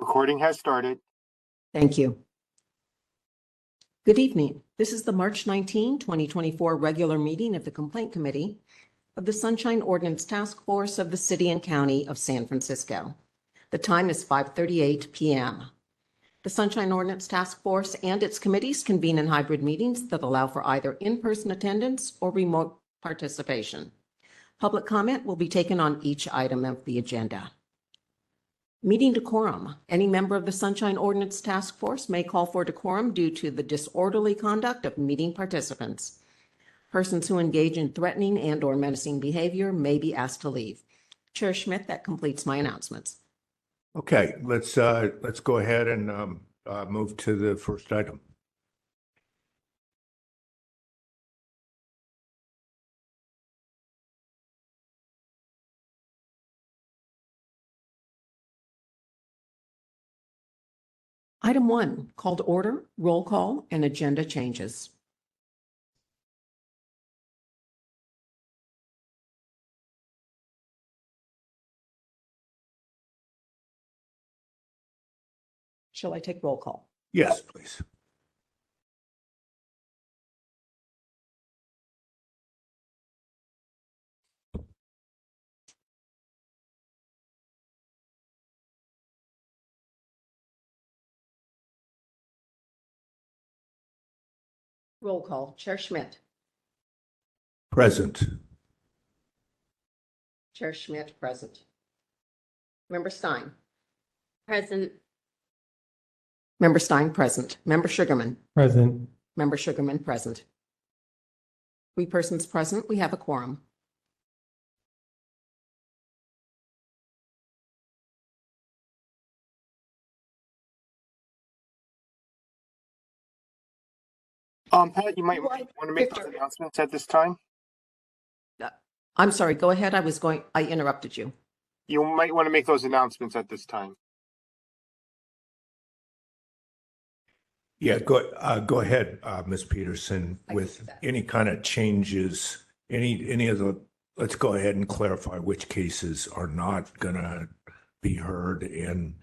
Recording has started. Thank you. Good evening. This is the March 19, 2024 regular meeting of the Complaint Committee of the Sunshine Ordinance Task Force of the City and County of San Francisco. The time is 5:38 p.m. The Sunshine Ordinance Task Force and its committees convene in hybrid meetings that allow for either in-person attendance or remote participation. Public comment will be taken on each item of the agenda. Meeting decorum. Any member of the Sunshine Ordinance Task Force may call for decorum due to the disorderly conduct of meeting participants. Persons who engage in threatening and/or menacing behavior may be asked to leave. Chair Schmidt, that completes my announcements. Okay, let's go ahead and move to the first item. Item 1, called order, roll call, and agenda changes. Shall I take roll call? Yes, please. Roll call. Chair Schmidt. Present. Chair Schmidt, present. Member Stein. Present. Member Stein, present. Member Sugarman. Present. Member Sugarman, present. 3 persons present. We have a quorum. Pat, you might want to make those announcements at this time. I'm sorry, go ahead. I interrupted you. You might want to make those announcements at this time. Yeah, go ahead, Ms. Peterson, with any kind of changes, any of the, let's go ahead and clarify which cases are not gonna be heard, and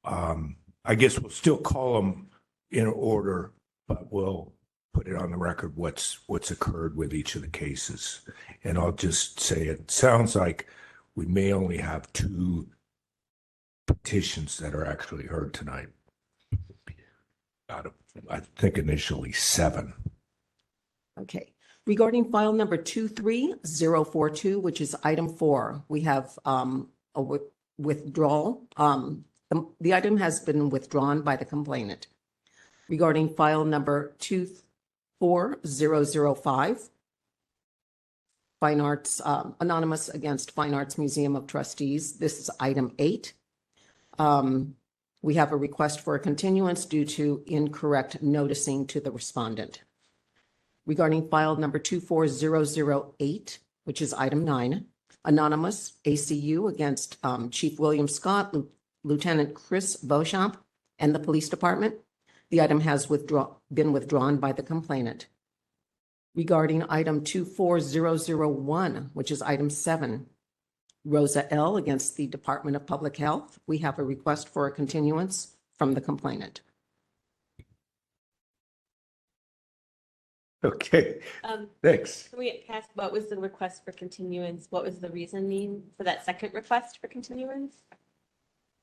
I guess we'll still call them in order, but we'll put it on the record what's occurred with each of the cases. And I'll just say, it sounds like we may only have 2 petitions that are actually heard tonight. Out of, I think, initially 7. Okay. Regarding file number 23042, which is item 4, we have a withdrawal. The item has been withdrawn by the complainant. Regarding file number 24005, Fine Arts, Anonymous against Fine Arts Museum of Trustees. This is item 8. We have a request for a continuance due to incorrect noticing to the respondent. Regarding file number 24008, which is item 9, Anonymous ACU against Chief William Scott, Lieutenant Chris Beauchamp, and the Police Department. The item has been withdrawn by the complainant. Regarding item 24001, which is item 7, Rosa L. against the Department of Public Health, we have a request for a continuance from the complainant. Okay, thanks. Can we ask what was the request for continuance? What was the reasoning for that second request for continuance?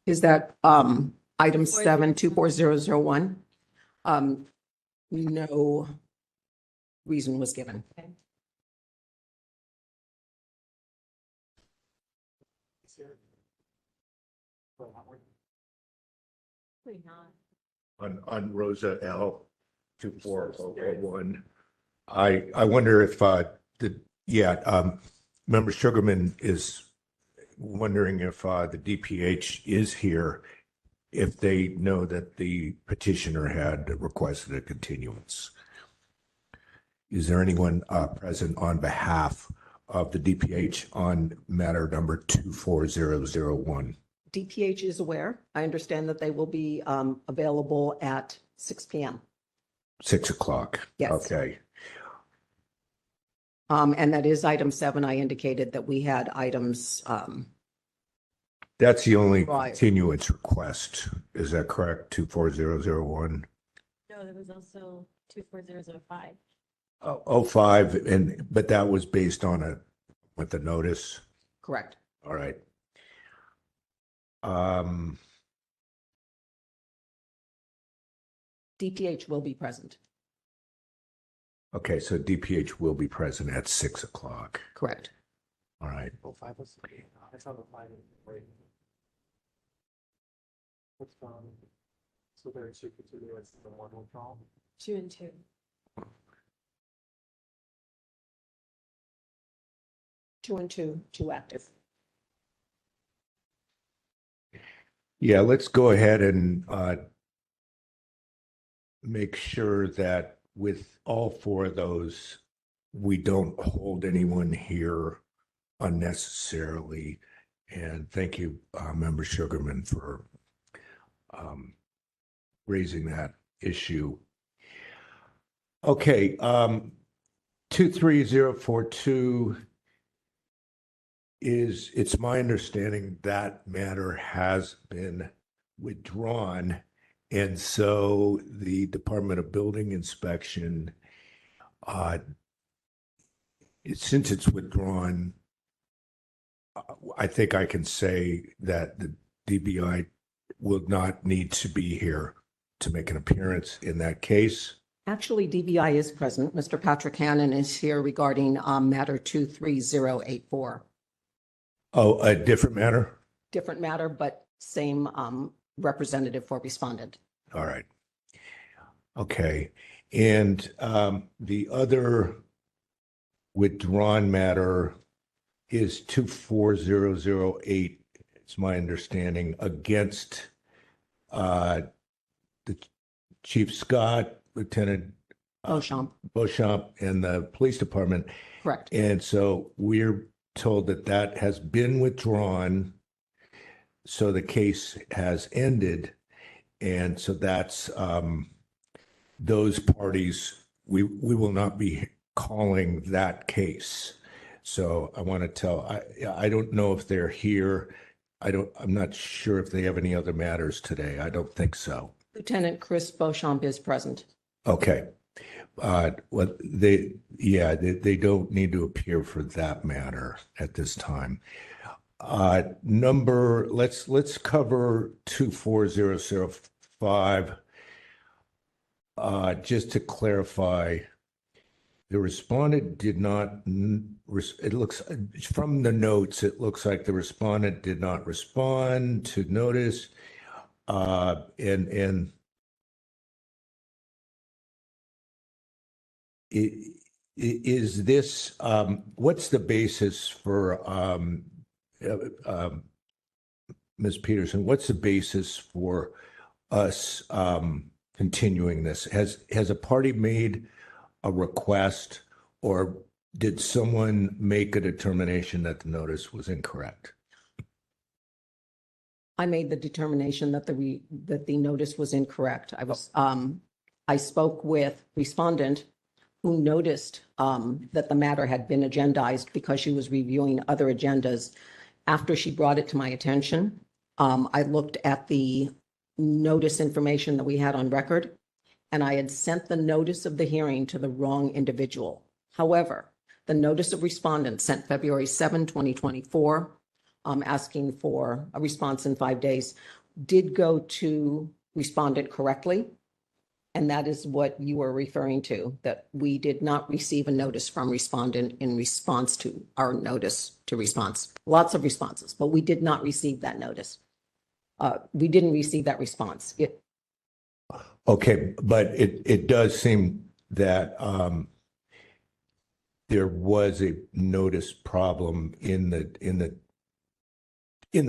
Is that item 7, 24001? No reason was given. Okay. On Rosa L. 24001, I wonder if Member Sugarman is wondering if the DPH is here, if they know that the petitioner had requested a continuance. Is there anyone present on behalf of the DPH on matter number 24001? DPH is aware. I understand that they will be available at 6 p.m. 6 o'clock. Yes. Okay. And that is item 7. I indicated that we had items That's the only Right. continuance request. Is that correct? 24001? No, there was also 24005. Oh, 05, but that was based on with the notice. Correct. All right. DPH will be present. Okay, so DPH will be present at 6 o'clock. Correct. All right. Oh, 5 was, I saw the 5. Wait. What's so there are 2 continuous and 1 withdrawal? 2 and 2. 2 and 2, 2 active. Yeah, let's go ahead and make sure that with all 4 of those, we don't hold anyone here unnecessarily. And thank you, Member Sugarman, for raising that issue. Okay, 23042 it's my understanding that matter has been withdrawn. And so the Department of Building Inspection, since it's withdrawn, I think I can say that the DBI will not need to be here to make an appearance in that case. Actually, DBI is present. Mr. Patrick Hannon is here regarding matter 23084. Oh, a different matter? Different matter, but same representative for respondent. All right. Okay. And the other withdrawn matter is 24008. It's my understanding against the Chief Scott, Lieutenant Beauchamp, and the police department. Correct. And so we're told that that has been withdrawn. So the case has ended. And so that's those parties, we will not be calling that case. So I want to tell, I don't know if they're here. I'm not sure if they have any other matters today. I don't think so. Lieutenant Chris Beauchamp is present. Okay. Well, they don't need to appear for that matter at this time. Let's cover 24005. Just to clarify, the respondent did not, it looks from the notes, it looks like the respondent did not respond to notice. And is this, what's the basis for, Ms. Peterson, what's the basis for us continuing this? Has a party made a request, or did someone make a determination that the notice was incorrect? I made the determination that the notice was incorrect. I spoke with respondent who noticed that the matter had been agendized because she was reviewing other agendas. After she brought it to my attention, I looked at the notice information that we had on record, and I had sent the notice of the hearing to the wrong individual. However, the notice of respondent sent February 7, 2024, asking for a response in 5 days, did go to respondent correctly. And that is what you were referring to, that we did not receive a notice from respondent in response to our notice to response. Lots of responses, but we did not receive that notice. We didn't receive that response. Okay, but it does seem that there was a notice problem in the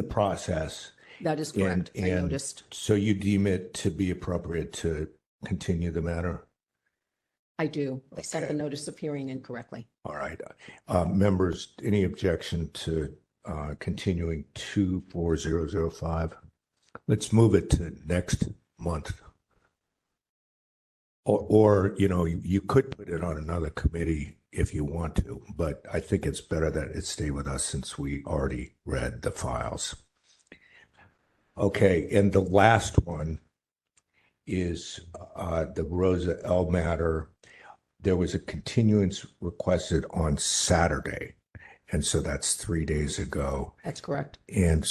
process. That is correct. I noticed. So you deem it to be appropriate to continue the matter? I do. I sent the notice of hearing incorrectly. All right. Members, any objection to continuing 24005? Let's move it to next month. Or you could put it on another committee if you want to, but I think it's better that it stay with us since we already read the files. Okay, and the last one is the Rosa L matter. There was a continuance requested on Saturday, and so that's 3 days ago. That's correct. And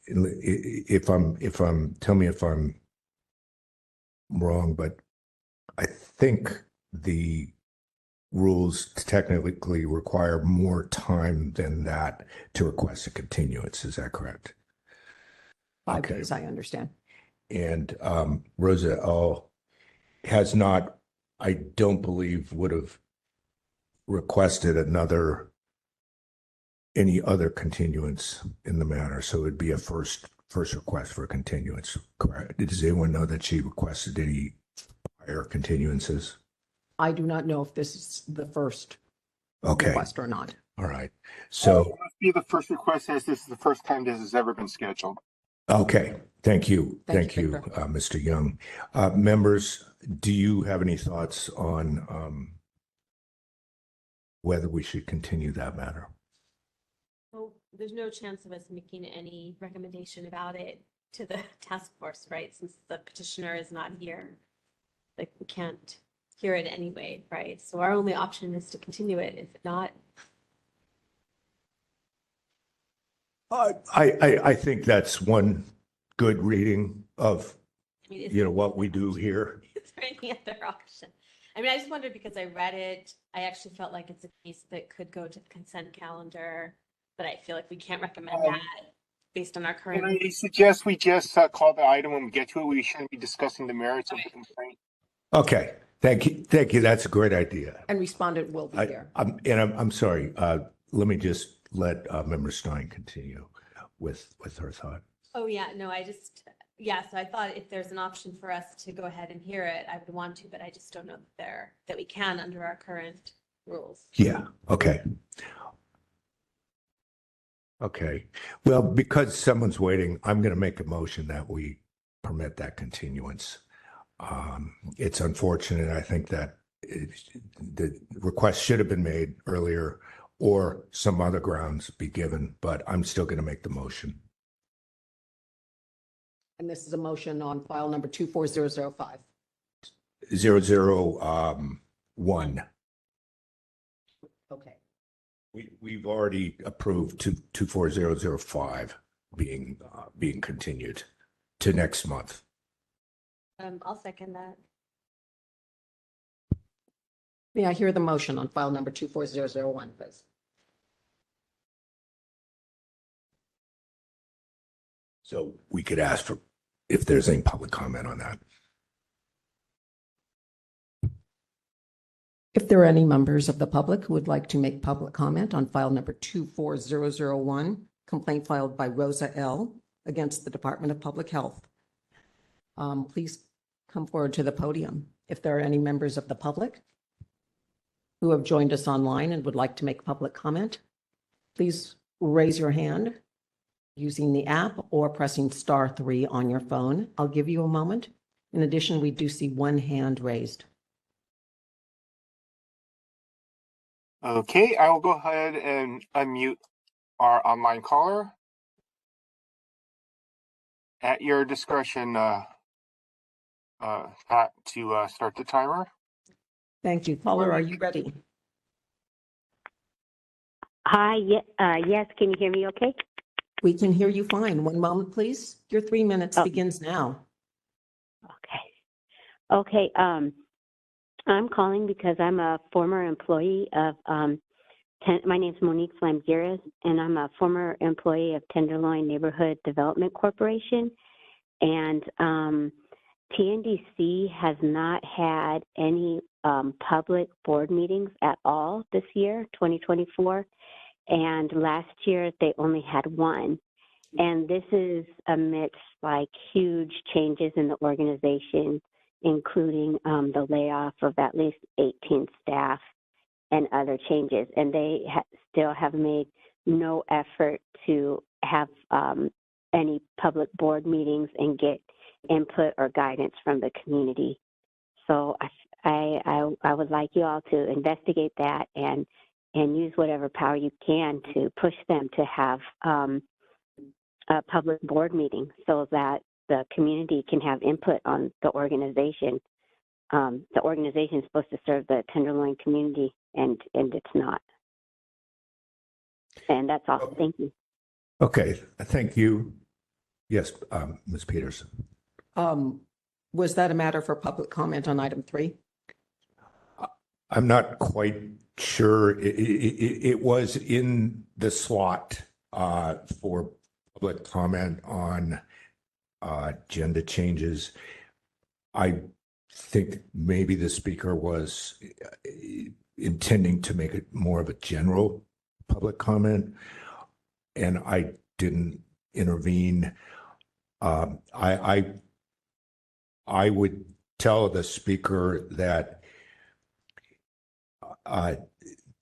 if I'm tell me if I'm wrong, but I think the rules technically require more time than that to request a continuance. Is that correct? 5 Okay. days, I understand. And Rosa L has not, I don't believe, would have requested any other continuance in the matter. So it'd be a first request for a continuance. Correct? Does anyone know that she requested any prior continuances? I do not know if this is the first Okay. request or not. All right. So, It must be the first request, as this is the first time this has ever been scheduled. okay. Thank you. Thank Thank you, you, Victor. Mr. Young. Members, do you have any thoughts on whether we should continue that matter? Well, there's no chance of us making any recommendation about it to the task force, right? Since the petitioner is not here. Like, we can't hear it anyway, right? So our only option is to continue it. If not, I think that's one good reading of, I mean, what we do here. is there any other option? I mean, I just wondered because I read it, I actually felt like it's a case that could go to the consent calendar, but I feel like we can't recommend that based on our Can current. I suggest we just call the item when we get to it? We shouldn't be discussing the merits of the complaint. Okay. Thank you. Thank you. That's a great idea. And respondent will be there. I'm sorry. Let me just let Member Stein continue with her thought. Oh, yeah, no, so I thought if there's an option for us to go ahead and hear it, I would want to, but I just don't know that we can under our current rules. Yeah. Okay. Okay. Well, because someone's waiting, I'm going to make a motion that we permit that continuance. It's unfortunate. I think that the request should have been made earlier or some other grounds be given, but I'm still going to make the motion. And this is a motion on file number 24005. 001. Okay. We've already approved 24005 being continued to next month. I'll second that. May I hear the motion on file number 24001, please? So we could ask for if there's any public comment on that. If there are any members of the public who would like to make public comment on file number 24001, complaint filed by Rosa L. against the Department of Public Health, please come forward to the podium. If there are any members of the public who have joined us online and would like to make public comment, please raise your hand using the app or pressing *3 on your phone. I'll give you a moment. In addition, we do see one hand raised. Okay, I will go ahead and unmute our online caller. At your discretion, Pat, to start the timer. Thank you. Caller, are you ready? Hi, yes, can you hear me okay? We can hear you fine. One moment, please. Your 3 minutes begins now. Okay, I'm calling because I'm a former employee of, my name's Monique Flamgeras, and I'm a former employee of Tenderloin Neighborhood Development Corporation. And TNDC has not had any public board meetings at all this year, 2024. And last year they only had one. And this is amidst like huge changes in the organization, including the layoff of at least 18 staff and other changes. And they still have made no effort to have any public board meetings and get input or guidance from the community. So I would like you all to investigate that and use whatever power you can to push them to have a public board meeting so that the community can have input on the organization. The organization is supposed to serve the Tenderloin community, and it's not. And that's all. Thank you. Okay, thank you. Yes, Ms. Peters. Was that a matter for public comment on item 3? I'm not quite sure. It was in the slot for public comment on agenda changes. I think maybe the speaker was intending to make it more of a general public comment, and I didn't intervene. I would tell the speaker that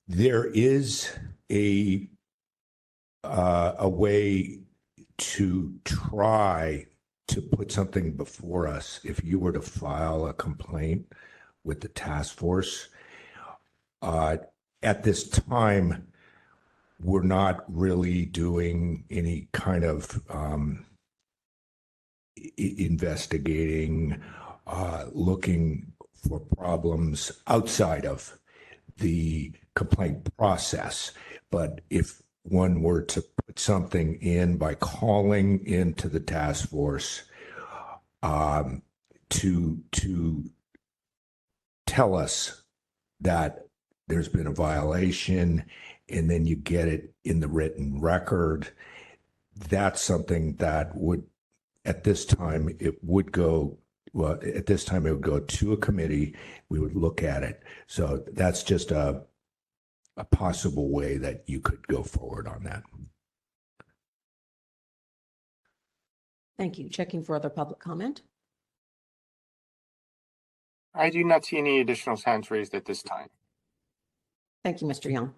there is a way to try to put something before us if you were to file a complaint with the task force. At this time, we're not really doing any kind of investigating, looking for problems outside of the complaint process. But if one were to put something in by calling into the task force to tell us that there's been a violation, and then you get it in the written record, that's something that would, at this time, it would go to a committee. We would look at it. So that's just a possible way that you could go forward on that. Thank you. Checking for other public comment. I do not see any additional hands raised at this time. Thank you, Mr. Young.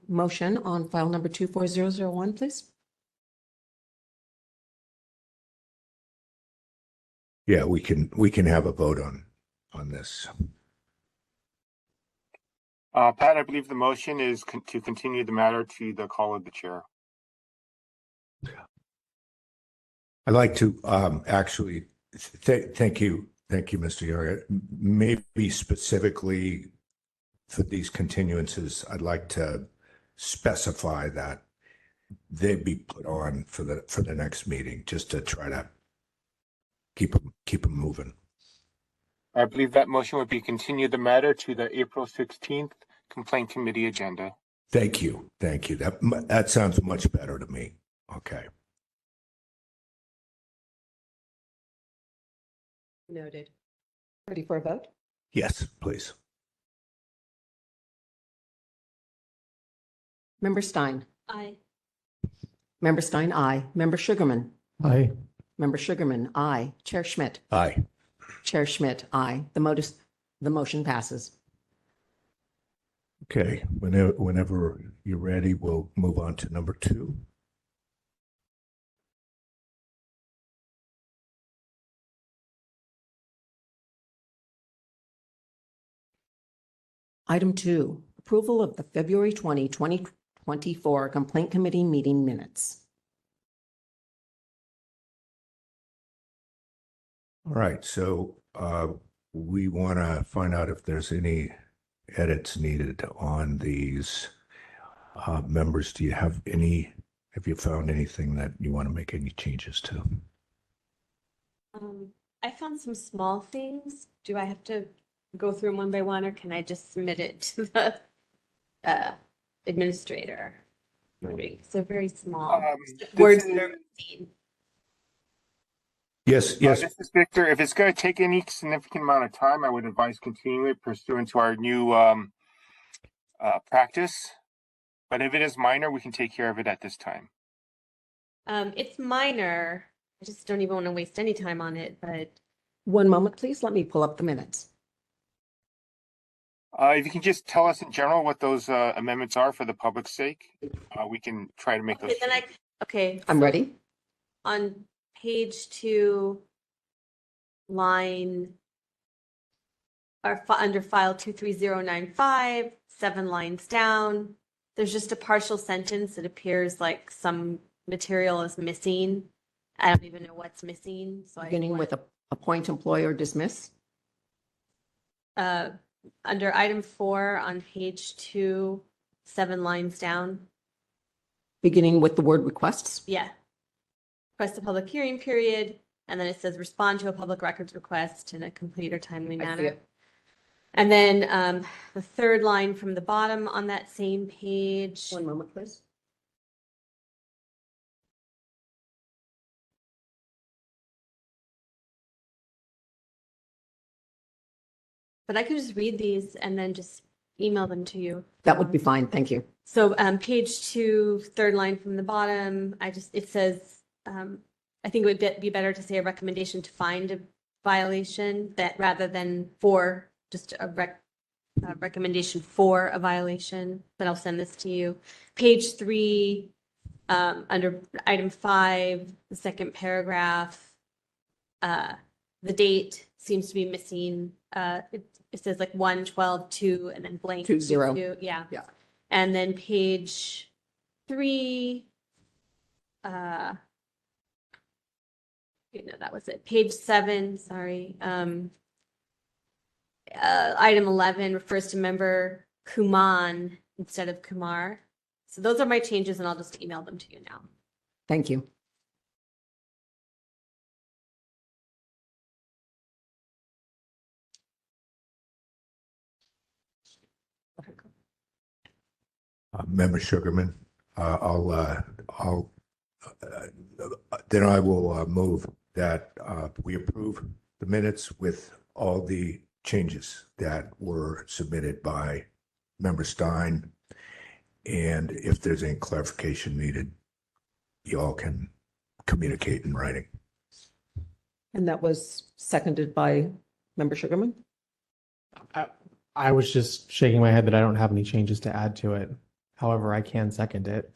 Motion on file number 24001, please. Yeah, we can have a vote on this. Pat, I believe the motion is to continue the matter to the call of the chair. I'd like to actually thank you, Mr. Young. Maybe specifically for these continuances, I'd like to specify that they be put on for the next meeting, just to try to keep them moving. I believe that motion would be continue the matter to the April 16th complaint committee agenda. Thank you. That sounds much better to me. Okay. Noted. Ready for a vote? Yes, please. Member Stein. Aye. Member Stein, aye. Member Sugarman. Aye. Member Sugarman, aye. Chair Schmidt. Aye. Chair Schmidt, aye. The motion passes. Okay. Whenever you're ready, we'll move on to number 2. Item 2, approval of the February 20, 2024 Complaint Committee meeting minutes. All right. So we want to find out if there's any edits needed on these. Members, do you have you found anything that you want to make any changes to? I found some small things. Do I have to go through them one by one, or can I just submit it to the administrator? So very small words that are seen. Yes. This is Victor. If it's going to take any significant amount of time, I would advise continuing it pursuant to our new practice. But if it is minor, we can take care of it at this time. It's minor. I just don't even want to waste any time on it, but One moment, please. Let me pull up the minutes. If you can just tell us in general what those amendments are for the public's sake, we can try to make those. I'm ready. On page 2, line, or under file 23095, 7 lines down, There's just a partial sentence. It appears like some material is missing. I don't even know what's missing, so Beginning with appoint, employ, or dismiss. Under item 4 on page 2, 7 lines down. Beginning with the word requests. Yeah. Request a public hearing period, and then it says respond to a public records request in a complete or timely I see manner. it. And then the third line from the bottom on that same page. One moment, please. But I could just read these and then just email them to you. That would be fine. Thank you. So page 2, third line from the bottom, it says, I think it would be better to say a recommendation to find a violation that rather than for just a recommendation for a violation, but I'll send this to you. Page 3, under item 5, the second paragraph, the date seems to be missing. It says like 1/12/2 and then blank 20. 2. Yeah. Yeah. And then page 3, that was it. Page 7, sorry. Item 11 refers to member Kuman instead of Kumar. So those are my changes, and I'll just email them to you now. Thank you. Member Sugarman, then I will move that we approve the minutes with all the changes that were submitted by Member Stein. And if there's any clarification needed, you all can communicate in writing. And that was seconded by Member Sugarman. I was just shaking my head that I don't have any changes to add to it. However, I can second it.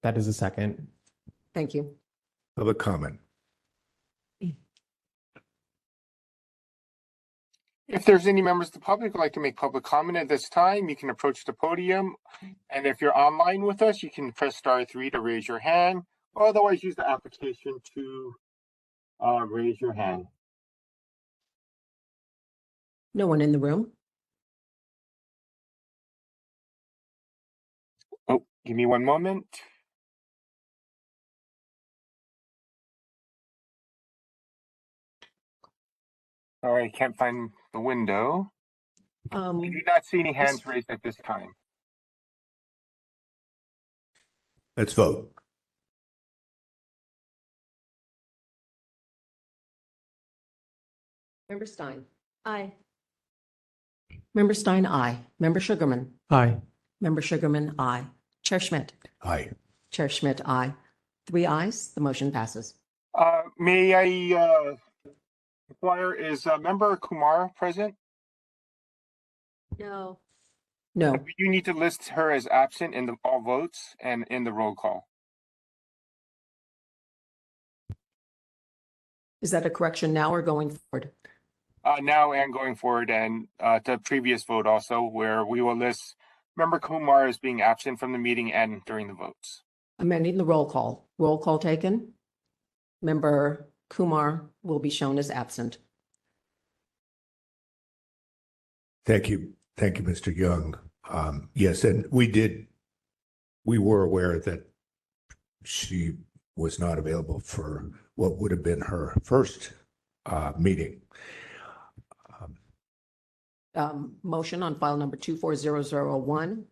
That is a second. Thank you. Public comment. If there's any members of the public who'd like to make public comment at this time, you can approach the podium. And if you're online with us, you can press *3 to raise your hand, or otherwise use the application to raise your hand. No one in the room. Oh, give me one moment. Sorry, I can't find the window. I do not see any hands raised at this time. Let's vote. Member Stein. Aye. Member Stein, aye. Member Sugarman. Aye. Member Sugarman, aye. Chair Schmidt. Aye. Chair Schmidt, aye. 3 ayes. The motion passes. May I inquire, is Member Kumar present? No. No. You need to list her as absent in all votes and in the roll call. Is that a correction now or going forward? Now and going forward, and the previous vote also, where we will list Member Kumar as being absent from the meeting and during the votes. Amending the roll call. Roll call taken. Member Kumar will be shown as absent. Thank you. Thank you, Mr. Young. Yes, and we were aware that she was not available for what would have been her first meeting. Motion on file number 240001,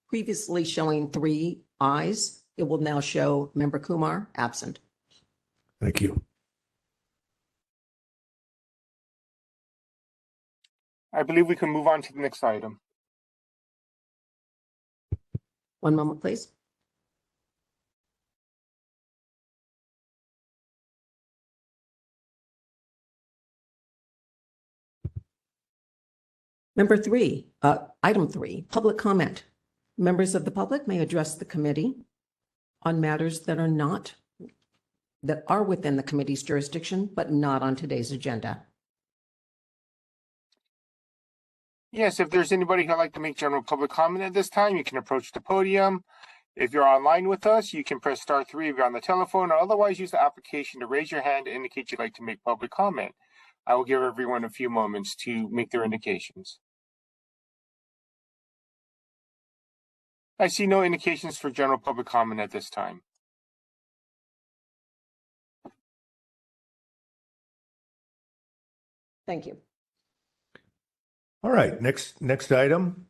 previously showing 3 ayes. It will now show Member Kumar absent. Thank you. I believe we can move on to the next item. One moment, please. Item 3, public comment. Members of the public may address the committee on matters that are within the committee's jurisdiction, but not on today's agenda. Yes, if there's anybody who'd like to make general public comment at this time, you can approach the podium. If you're online with us, you can press star 3 if you're on the telephone, or otherwise use the application to raise your hand to indicate you'd like to make public comment. I will give everyone a few moments to make their indications. I see no indications for general public comment at this time. Thank you. All right, next item.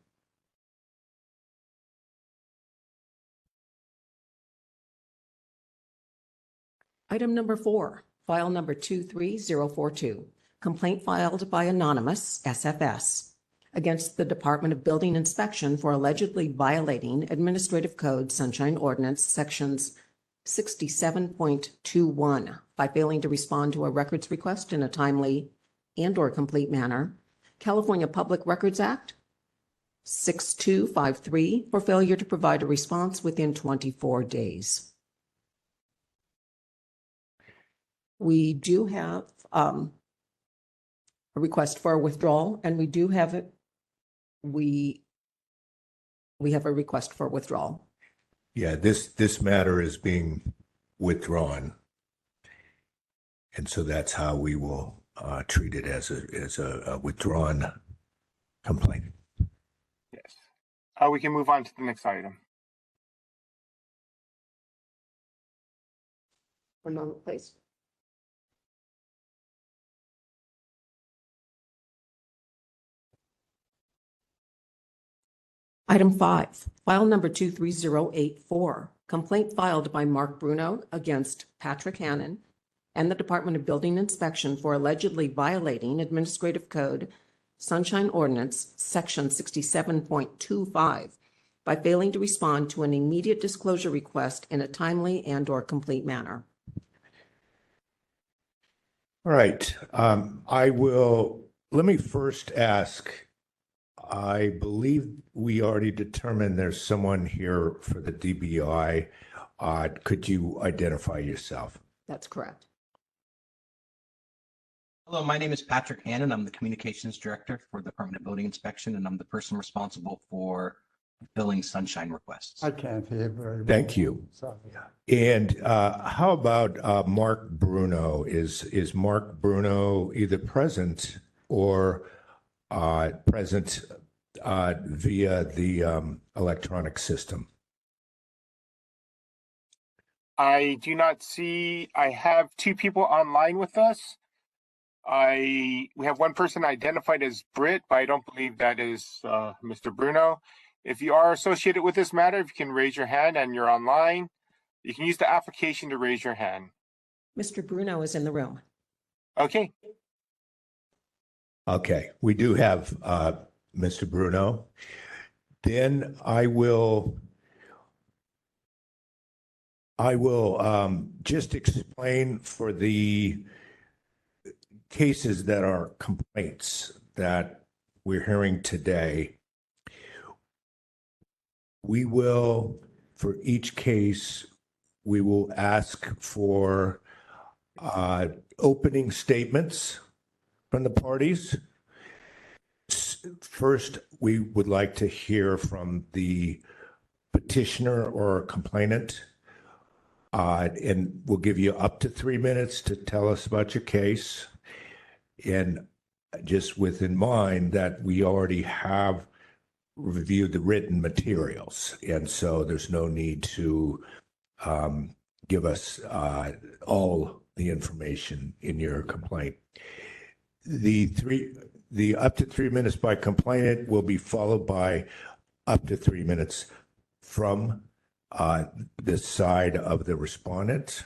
Item number 4, file number 23042, complaint filed by Anonymous, SFS, against the Department of Building Inspection for allegedly violating Administrative Code Sunshine Ordinance Sections 67.21 by failing to respond to a records request in a timely and/or complete manner. California Public Records Act 6253 for failure to provide a response within 24 days. We do have a request for a withdrawal, and we do have it. We have a request for withdrawal. Yeah, this matter is being withdrawn, and so that's how we will treat it, as a withdrawn complaint. Yes. We can move on to the next item. One moment, please. Item 5, file number 23084, complaint filed by Mark Bruno against Patrick Hannon and the Department of Building Inspection for allegedly violating Administrative Code Sunshine Ordinance Section 67.25 by failing to respond to an immediate disclosure request in a timely and/or complete manner. All right, let me first ask, I believe we already determined there's someone here for the DBI. Could you identify yourself? That's correct. Hello, my name is Patrick Hannon. I'm the Communications Director for the Department of Building Inspection, and I'm the person responsible for fulfilling sunshine requests. I can't hear very well. Thank you. Sorry. And how about Mark Bruno? Is Mark Bruno either present or present via the electronic system? I do not see. I have 2 people online with us. We have one person identified as Britt, but I don't believe that is Mr. Bruno. If you are associated with this matter, if you can raise your hand and you're online, you can use the application to raise your hand. Mr. Bruno is in the room. Okay. Okay, we do have Mr. Bruno. Then I will just explain for the cases that are complaints that we're hearing today. We will, for each case, we will ask for opening statements from the parties. First, we would like to hear from the petitioner or complainant, and we'll give you up to 3 minutes to tell us about your case. And just with in mind that we already have reviewed the written materials, and so there's no need to give us all the information in your complaint. The up to 3 minutes by complainant will be followed by up to 3 minutes from the side of the respondent.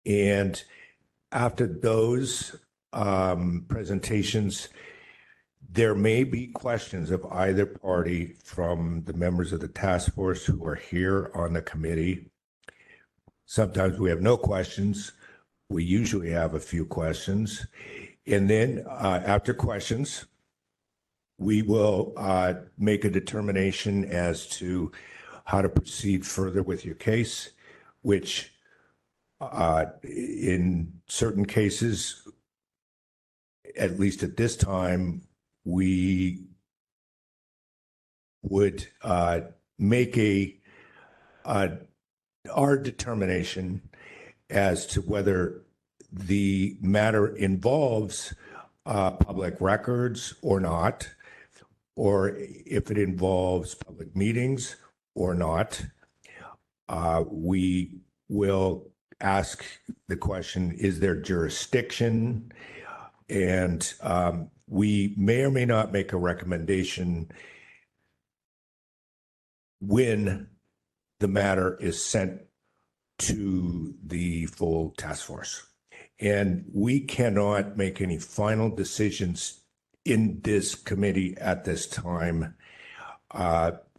And after those presentations, there may be questions of either party from the members of the task force who are here on the committee. Sometimes we have no questions. We usually have a few questions. And then after questions, we will make a determination as to how to proceed further with your case, which in certain cases, at least at this time, we would make our determination as to whether the matter involves public records or not, or if it involves public meetings or not. We will ask the question, is there jurisdiction? And we may or may not make a recommendation when the matter is sent to the full task force. And we cannot make any final decisions in this committee at this time.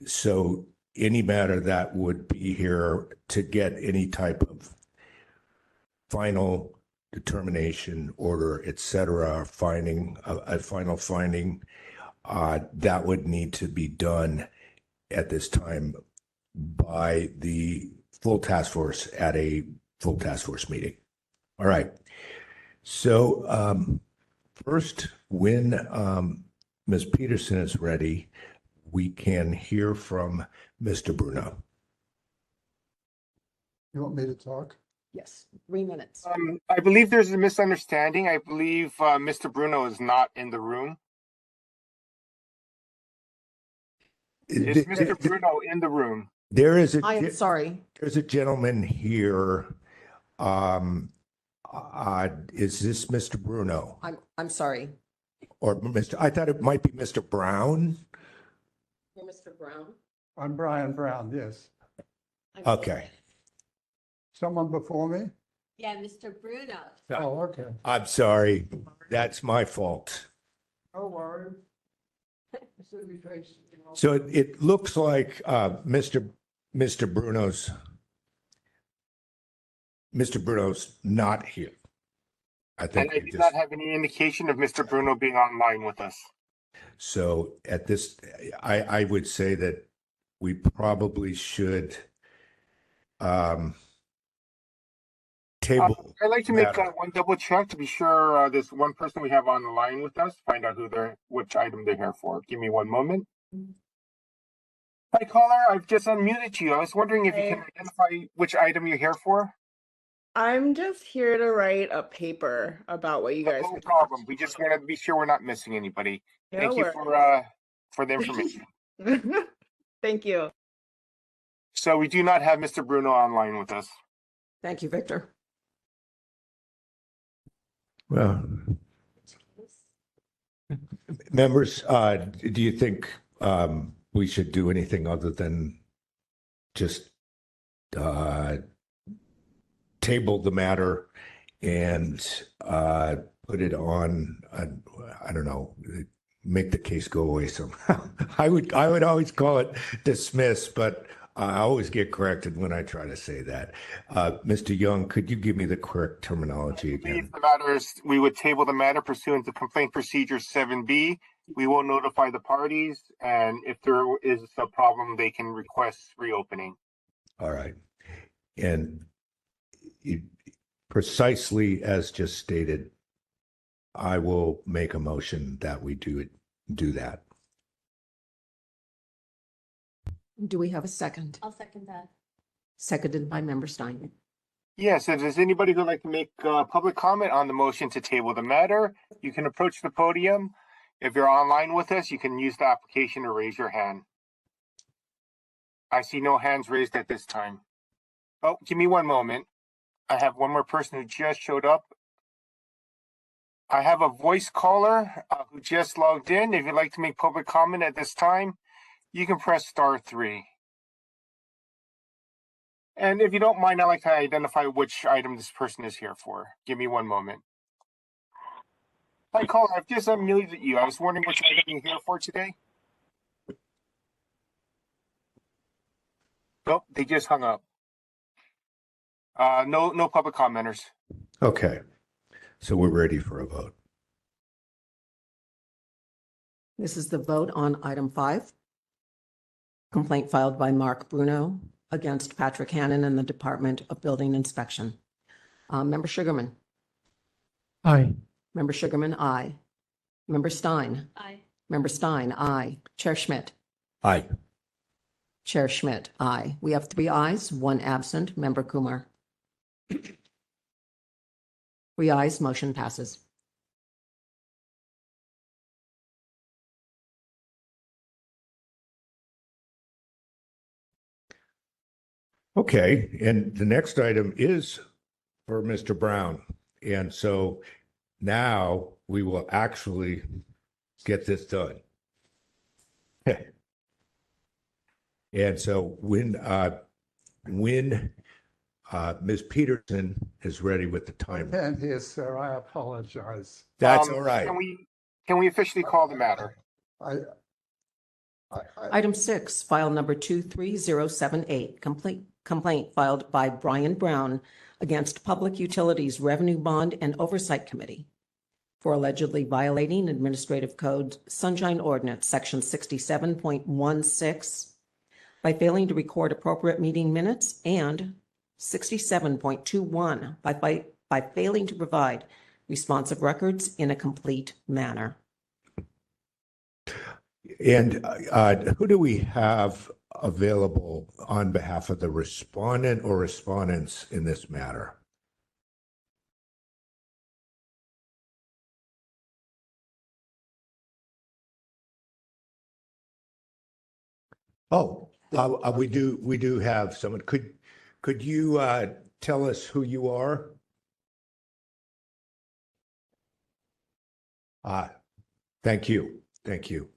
So any matter that would be here to get any type of final determination, order, et cetera, finding, a final finding, that would need to be done at this time by the full task force at a full task force meeting. All right. So first, when Ms. Peterson is ready, we can hear from Mr. Bruno. You want me to talk? Yes, 3 minutes. I believe there's a misunderstanding. I believe Mr. Bruno is not in the room. Is Mr. Bruno in the room? There is I am sorry. There's a gentleman here. Is this Mr. Bruno I'm sorry. or Mr. I thought it might be Mr. Brown. You're Mr. Brown. I'm Brian Brown, yes. Okay. Someone before me? Yeah, Mr. Bruno. Oh, okay. I'm sorry. That's my fault. No worries. So it looks like Mr. Bruno's not here. I And think I did not have any indication of Mr. Bruno being online with us. so. At this, I would say that we probably should table. I'd like to make matter. one double check to be sure there's one person we have on the line with us, find out which item they're here for. Give me one moment. Hi, caller. I've just unmuted you. I was wondering if you can identify which item you're here for. I'm just here to write a paper about what you guys. No problem. We just want to be sure we're not missing anybody. Thank you for the information. Thank you. So we do not have Mr. Bruno online with us. Thank you, Victor. Well, members, do you think we should do anything other than just table the matter and put it on, I don't know, make the case go away somehow? I would always call it dismiss, but I always get corrected when I try to say that. Mr. Young, could you give me the correct terminology again? The matter is, we would table the matter pursuant to Complaint Procedure 7B. We will notify the parties, and if there is a problem, they can request reopening. All right. And precisely as just stated, I will make a motion that we do that. Do we have a second? I'll second that. Seconded by Member Stein. Yes, if there's anybody who'd like to make public comment on the motion to table the matter, you can approach the podium. If you're online with us, you can use the application to raise your hand. I see no hands raised at this time. Oh, give me one moment. I have one more person who just showed up. I have a voice caller who just logged in. If you'd like to make public comment at this time, you can press *3. And if you don't mind, I'd like to identify which item this person is here for. Give me one moment. Hi, caller. I've just unmuted you. I was wondering which item you're here for today. Nope, they just hung up. No public commenters. Okay. So we're ready for a vote. This is the vote on item 5. Complaint filed by Mark Bruno against Patrick Hannon and the Department of Building Inspection. Member Sugarman. Aye. Member Sugarman, aye. Member Stein. Aye. Member Stein, aye. Chair Schmidt. Aye. Chair Schmidt, aye. We have 3 ayes, 1 absent. Member Kumar. 3 ayes, motion passes. Okay, and the next item is for Mr. Brown. And so now we will actually get this done. And so when Ms. Peterson is ready with the timer. Can't hear, sir. I apologize. That's all right. Can we officially call the matter? Item 6, file number 23078, complaint filed by Brian Brown against Public Utilities Revenue Bond and Oversight Committee for allegedly violating Administrative Code Sunshine Ordinance, Section 67.16, by failing to record appropriate meeting minutes, and 67.21 by failing to provide responsive records in a complete manner. And who do we have available on behalf of the respondent or respondents in this matter? Oh, we do have someone. Could you tell us who you are? Thank you. Thank you.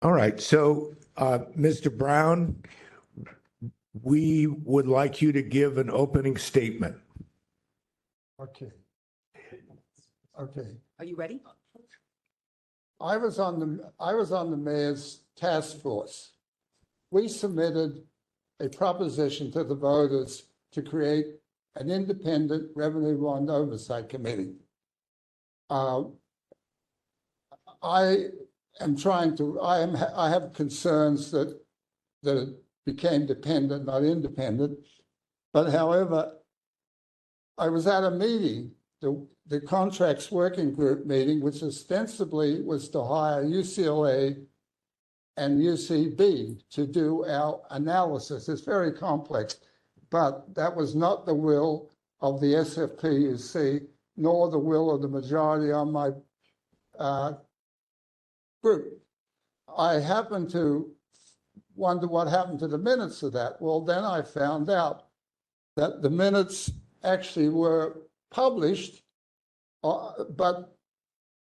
All right. So, Mr. Brown, we would like you to give an opening statement. Okay. Are you ready? I was on the mayor's task force. We submitted a proposition to the voters to create an independent revenue bond oversight committee. I have concerns that it became dependent, not independent. But however, I was at a meeting, the contracts working group meeting, which ostensibly was to hire UCLA and UCB to do our analysis. It's very complex, but that was not the will of the SFPUC, nor the will of the majority on my group. I happened to wonder what happened to the minutes of that. Well, then I found out that the minutes actually were published, but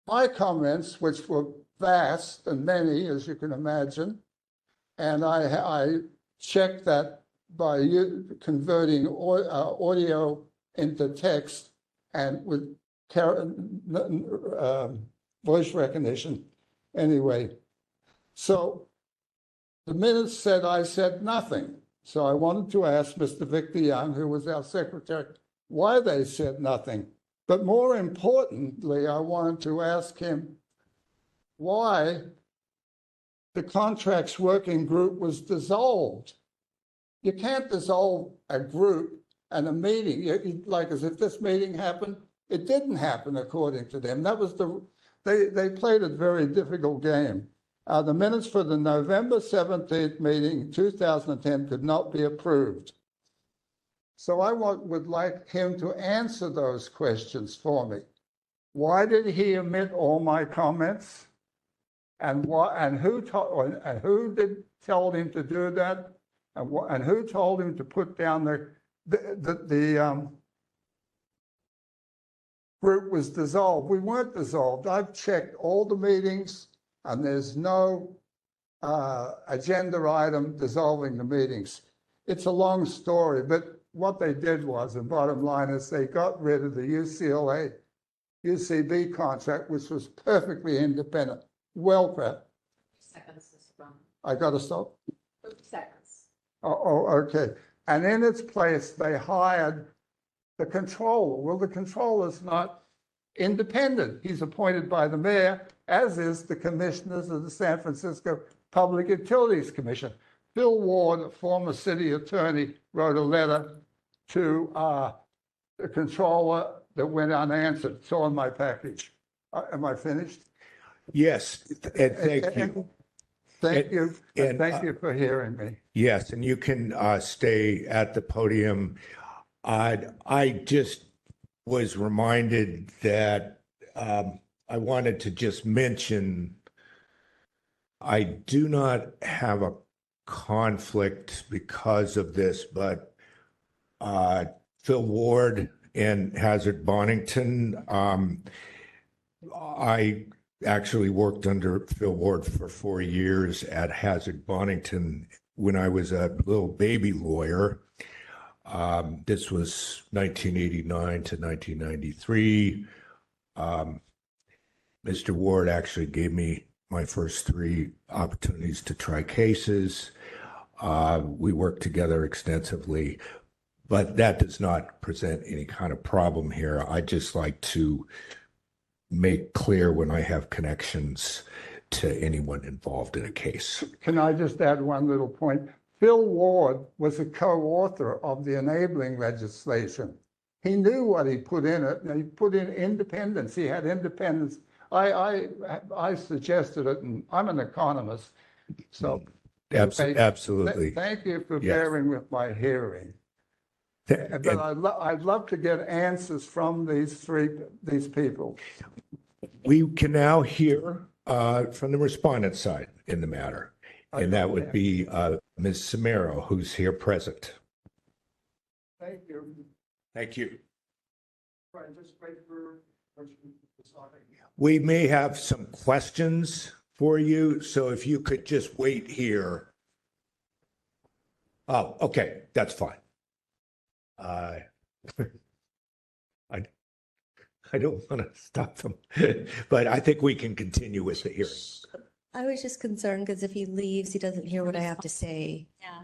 my comments, which were vast and many, as you can imagine, and I checked that by converting audio into text and with voice recognition. Anyway, so the minutes said I said nothing. So I wanted to ask Mr. Victor Young, who was our secretary, why they said nothing. But more importantly, I wanted to ask him why the contracts working group was dissolved. You can't dissolve a group and a meeting, like as if this meeting happened. It didn't happen according to them. That was they played a very difficult game. The minutes for the November 17th meeting, 2010, could not be approved. So I would like him to answer those questions for me. Why did he omit all my comments? And who did tell him to do that? And who told him to put down the group was dissolved? We weren't dissolved. I've checked all the meetings, and there's no agenda item dissolving the meetings. It's a long story, but what they did was, the bottom line is, they got rid of the UCLA, UCB contract, which was perfectly independent. Well, Pat. Seconds, Mr. Brown. I got to stop. 30 seconds. Oh, okay. And in its place, they hired the controller. Well, the controller's not independent. He's appointed by the mayor, as is the commissioners of the San Francisco Public Utilities Commission. Phil Ward, a former city attorney, wrote a letter to the controller that went unanswered. It's all in my package. Am I finished? Yes, and thank you. Thank you, and and, thank you for hearing me. Yes, and you can stay at the podium. I just was reminded that I wanted to just mention I do not have a conflict because of this, but Phil Ward and Hazard Bonington, I actually worked under Phil Ward for 4 years at Hazard Bonington when I was a little baby lawyer. This was 1989 to 1993. Mr. Ward actually gave me my first 3 opportunities to try cases. We worked together extensively, but that does not present any kind of problem here. I just like to make clear when I have connections to anyone involved in a case. Can I just add one little point? Phil Ward was a co-author of the enabling legislation. He knew what he put in it. He put in independence. He had independence. I suggested it, and I'm an economist, so Absolutely. thank you for Yes. bearing with my hearing. But I'd love to get answers from these people. We can now hear from the respondent side in the matter, and that would be Ms. Samero, who's here present. Thank you. Thank you. Right, just wait for. We may have some questions for you, so if you could just wait here. Oh, okay, that's fine. I don't want to stop them, but I think we can continue with the hearing. I was just concerned because if he leaves, he doesn't hear what I have to say. Yeah.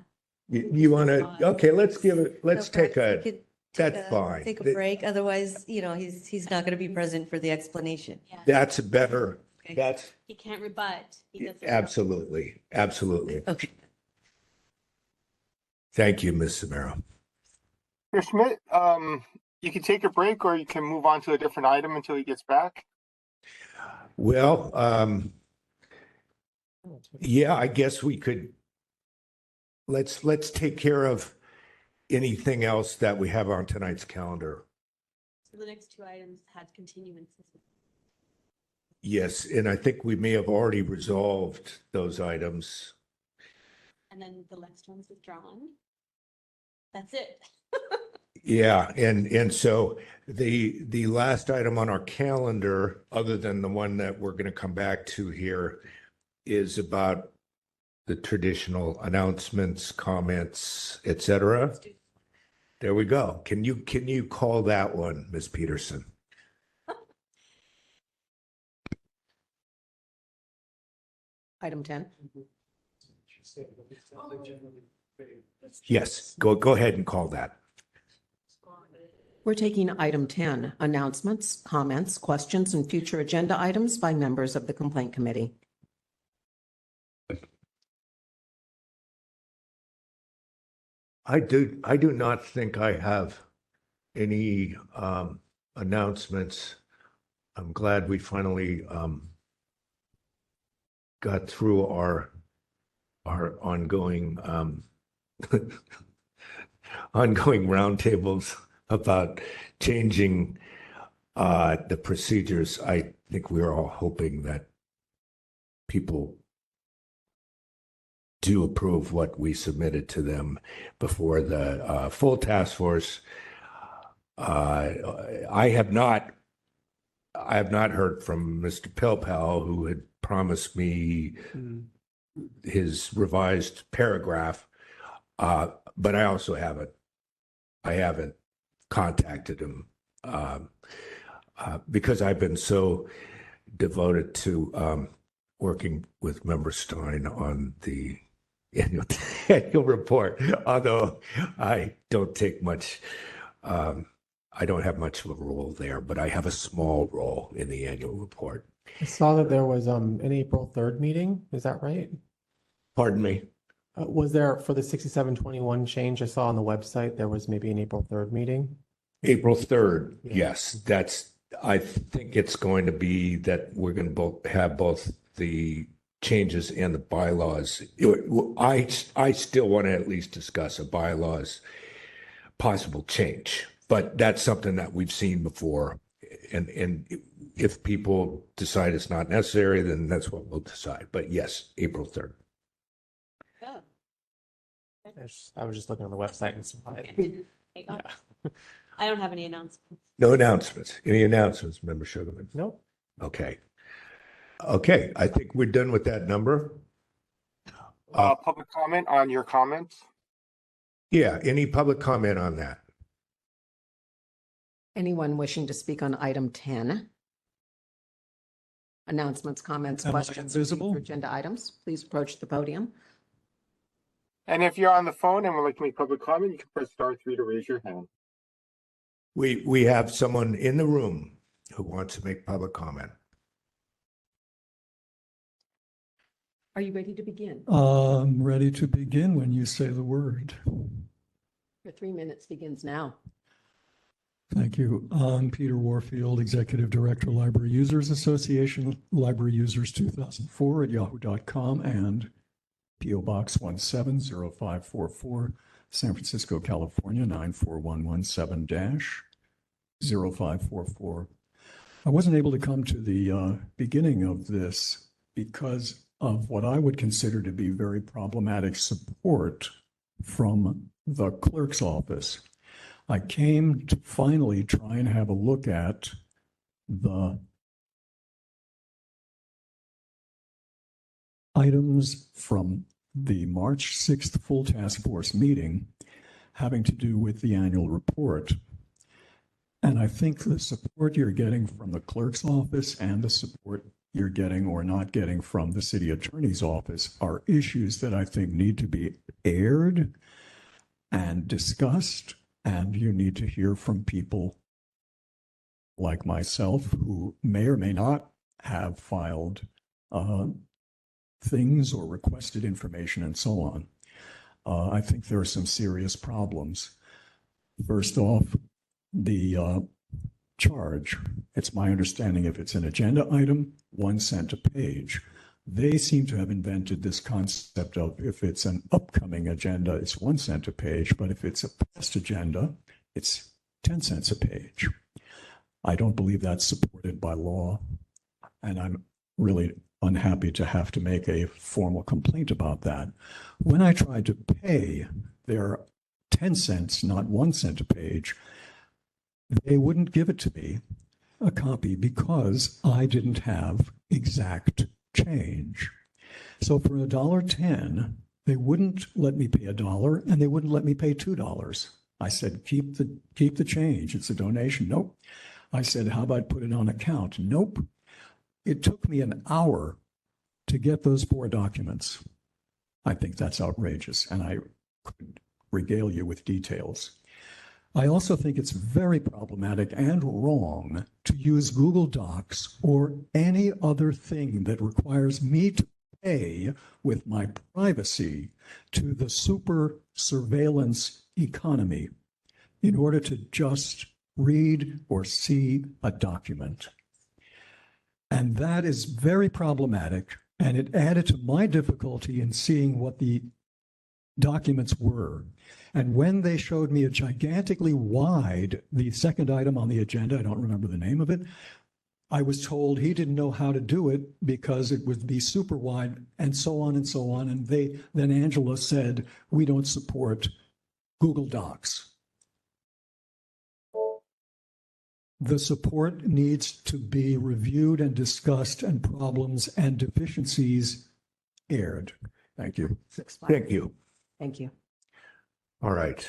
You want to, okay, let's So take perhaps we a, could that's fine. Take a break. Otherwise, he's not going to be present for the explanation. Yeah. That's better. Okay. That's He can't rebut. He doesn't. absolutely, absolutely. Okay. Thank you, Ms. Samero. Mr. Schmidt, you can take a break or you can move on to a different item until he gets back. Well, yeah, I guess we could, let's take care of anything else that we have on tonight's calendar. So the next 2 items had continuances. Yes, and I think we may have already resolved those items. And then the next one's withdrawn. That's it. Yeah, and so the last item on our calendar, other than the one that we're going to come back to here, is about the traditional announcements, comments, etc. There we go. Can you call that one, Ms. Peterson? Item 10. Yes, go ahead and call that. We're taking item 10, announcements, comments, questions, and future agenda items by members of the complaint committee. I do not think I have any announcements. I'm glad we finally got through our ongoing ongoing roundtables about changing the procedures. I think we're all hoping that people do approve what we submitted to them before the full task force. I have not heard from Mr. Pelpal, who had promised me his revised paragraph, but I also haven't contacted him because I've been so devoted to working with Member Stein on the annual report, although I don't take much, I don't have much of a role there, but I have a small role in the annual report. I saw that there was an April 3rd meeting. Is that right? Pardon me? Was there for the 6721 change? I saw on the website there was maybe an April 3rd meeting. April 3rd, Yeah. yes, I think it's going to be that we're going to have both the changes and the bylaws. I still want to at least discuss a bylaws possible change, but that's something that we've seen before. And if people decide it's not necessary, then that's what we'll decide. But yes, April 3rd. Oh, I was just looking on the website and saw it. okay. Hang on. Yeah. I don't have any announcements. No announcements. Any announcements, Member Sugarman? Nope. Okay. Okay, I think we're done with that number. Public comment on your comments? Yeah, any public comment on that? Anyone wishing to speak on item 10? Announcements, comments, Am I questions, or invisible? future agenda items, please approach the podium. And if you're on the phone and would like to make public comment, you can press *3 to raise your hand. We have someone in the room who wants to make public comment. Are you ready to begin? I'm ready to begin when you say the word. Your 3 minutes begins now. Thank you. I'm Peter Warfield, Executive Director, Library Users Association, Library Users 2004 at yahoo.com and P.O. Box 170544, San Francisco, California, 94117-0544. I wasn't able to come to the beginning of this because of what I would consider to be very problematic support from the clerk's office. I came to finally try and have a look at the items from the March 6th full task force meeting having to do with the annual report. And I think the support you're getting from the clerk's office and the support you're getting or not getting from the city attorney's office are issues that I think need to be aired and discussed. And you need to hear from people like myself who may or may not have filed things or requested information and so on. I think there are some serious problems. First off, the charge. It's my understanding if it's an agenda item, 1 cent a page. They seem to have invented this concept of if it's an upcoming agenda, it's 1 cent a page, but if it's a past agenda, it's 10 cents a page. I don't believe that's supported by law, and I'm really unhappy to have to make a formal complaint about that. When I tried to pay their 10 cents, not 1 cent a page, they wouldn't give it to me, a copy, because I didn't have exact change. So for $1.10, they wouldn't let me pay $1 and they wouldn't let me pay $2. I said, keep the change. It's a donation. Nope. I said, how about put it on account? Nope. It took me an hour to get those 4 documents. I think that's outrageous, and I could regale you with details. I also think it's very problematic and wrong to use Google Docs or any other thing that requires me to pay with my privacy to the super surveillance economy in order to just read or see a document. And that is very problematic, and it added to my difficulty in seeing what the documents were. And when they showed me a gigantically wide, the second item on the agenda, I don't remember the name of it, I was told he didn't know how to do it because it would be super wide and so on and so on. And then Angela said, we don't support Google Docs. The support needs to be reviewed and discussed and problems and deficiencies aired. Thank you. Thank you. Thank you. All right.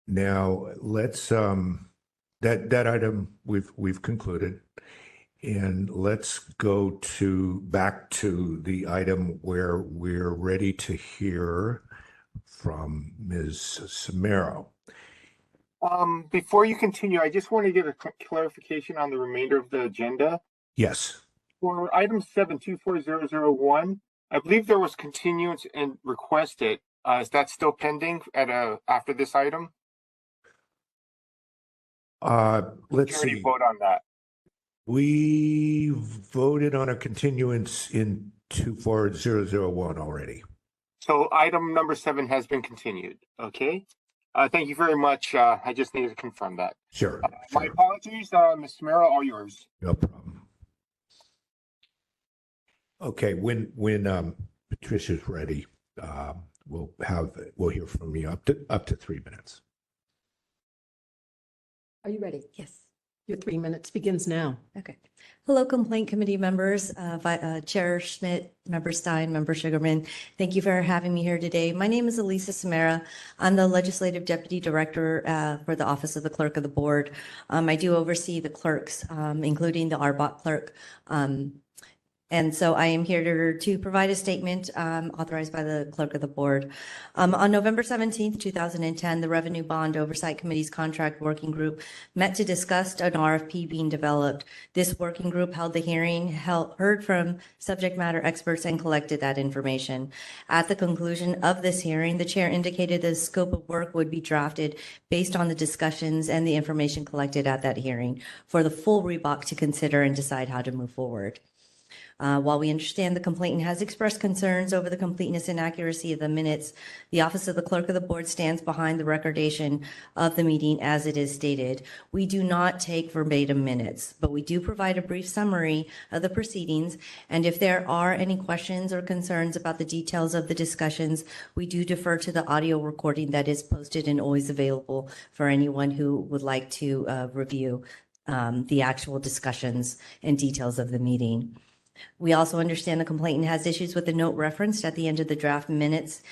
Now let's that item we've concluded, and let's go back to the item where we're ready to hear from Ms. Samaro. Before you continue, I just want to get a clarification on the remainder of the agenda. Yes. For item 7240001, I believe there was continuance and requested. Is that still pending after this item? Let's already see. vote on that. We voted on a continuance in 24001 already. So item number 7 has been continued. Okay. Thank you very much. I just needed to confirm that. Sure. My Sure. apologies, Ms. Tamara, all yours. No problem. Okay, when Patricia's ready, we'll hear from you up to 3 minutes. Are you ready? Yes. Your 3 minutes begins now. Okay. Hello, Complaint Committee members, Chair Schmidt, Member Stein, Member Sugarman. Thank you for having me here today. My name is Elisa Samara. I'm the Legislative Deputy Director for the Office of the Clerk of the Board. I do oversee the clerks, including the RBOC clerk. And so I am here to provide a statement authorized by the clerk of the board. On November 17th, 2010, the Revenue Bond Oversight Committee's contract working group met to discuss an RFP being developed. This working group held the hearing, heard from subject matter experts, and collected that information. At the conclusion of this hearing, the chair indicated the scope of work would be drafted based on the discussions and the information collected at that hearing for the full RBOC to consider and decide how to move forward. While we understand the complainant has expressed concerns over the completeness and accuracy of the minutes, the Office of the Clerk of the Board stands behind the recordation of the meeting as it is stated. We do not take verbatim minutes, but we do provide a brief summary of the proceedings. And if there are any questions or concerns about the details of the discussions, we do defer to the audio recording that is posted and always available for anyone who would like to review the actual discussions and details of the meeting. We also understand the complainant has issues with the note referenced at the end of the draft minutes,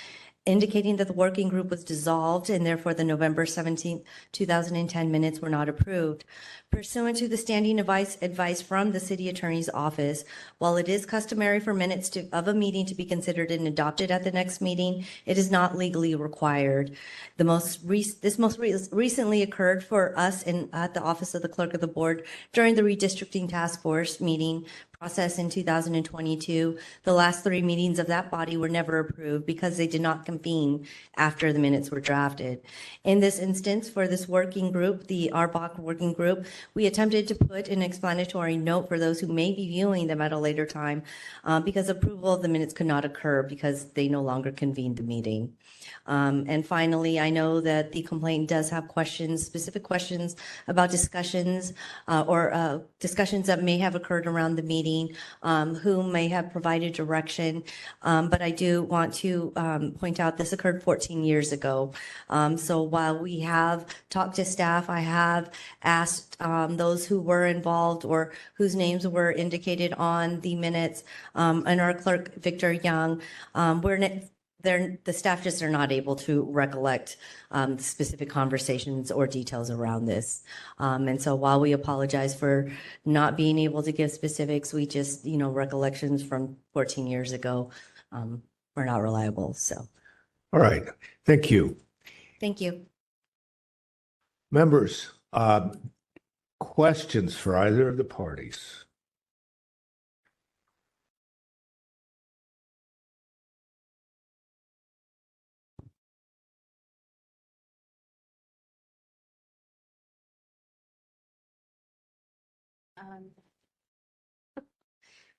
indicating that the working group was dissolved and therefore the November 17th, 2010 minutes were not approved. Pursuant to the standing advice from the city attorney's office, while it is customary for minutes of a meeting to be considered and adopted at the next meeting, it is not legally required. This most recently occurred for us at the Office of the Clerk of the Board during the redistricting task force meeting process in 2022. The last 3 meetings of that body were never approved because they did not convene after the minutes were drafted. In this instance, for this working group, the RBOC working group, we attempted to put an explanatory note for those who may be viewing them at a later time because approval of the minutes could not occur because they no longer convened the meeting. And finally, I know that the complainant does have questions, specific questions about discussions or discussions that may have occurred around the meeting, who may have provided direction. But I do want to point out this occurred 14 years ago. So while we have talked to staff, I have asked those who were involved or whose names were indicated on the minutes, and our clerk, Victor Young, the staff just are not able to recollect the specific conversations or details around this. And so while we apologize for not being able to give specifics, we just, recollections from 14 years ago were not reliable. So. All right. Thank you. Thank you. Members, questions for either of the parties?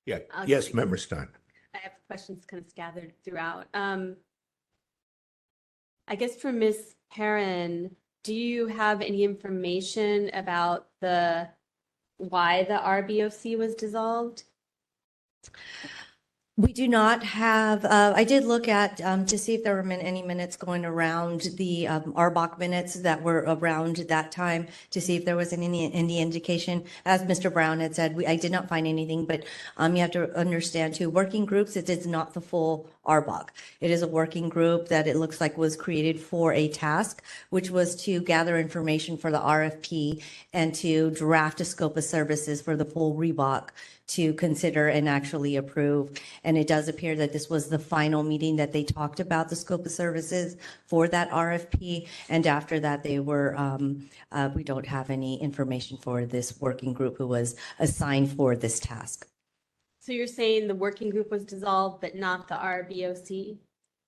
Yeah. Yes, Member Stein. I have questions kind of scattered throughout. I guess for Ms. Perrin, do you have any information about why the RBOC was dissolved? We do not have, I did look at to see if there were any minutes going around the RBOC minutes that were around that time to see if there was any indication. As Mr. Brown had said, I did not find anything, but you have to understand too, working groups, it is not the full RBOC. It is a working group that it looks like was created for a task, which was to gather information for the RFP and to draft a scope of services for the full RBOC to consider and actually approve. And it does appear that this was the final meeting that they talked about the scope of services for that RFP. And after that, they were, we don't have any information for this working group who was assigned for this task. So you're saying the working group was dissolved, but not the RBOC?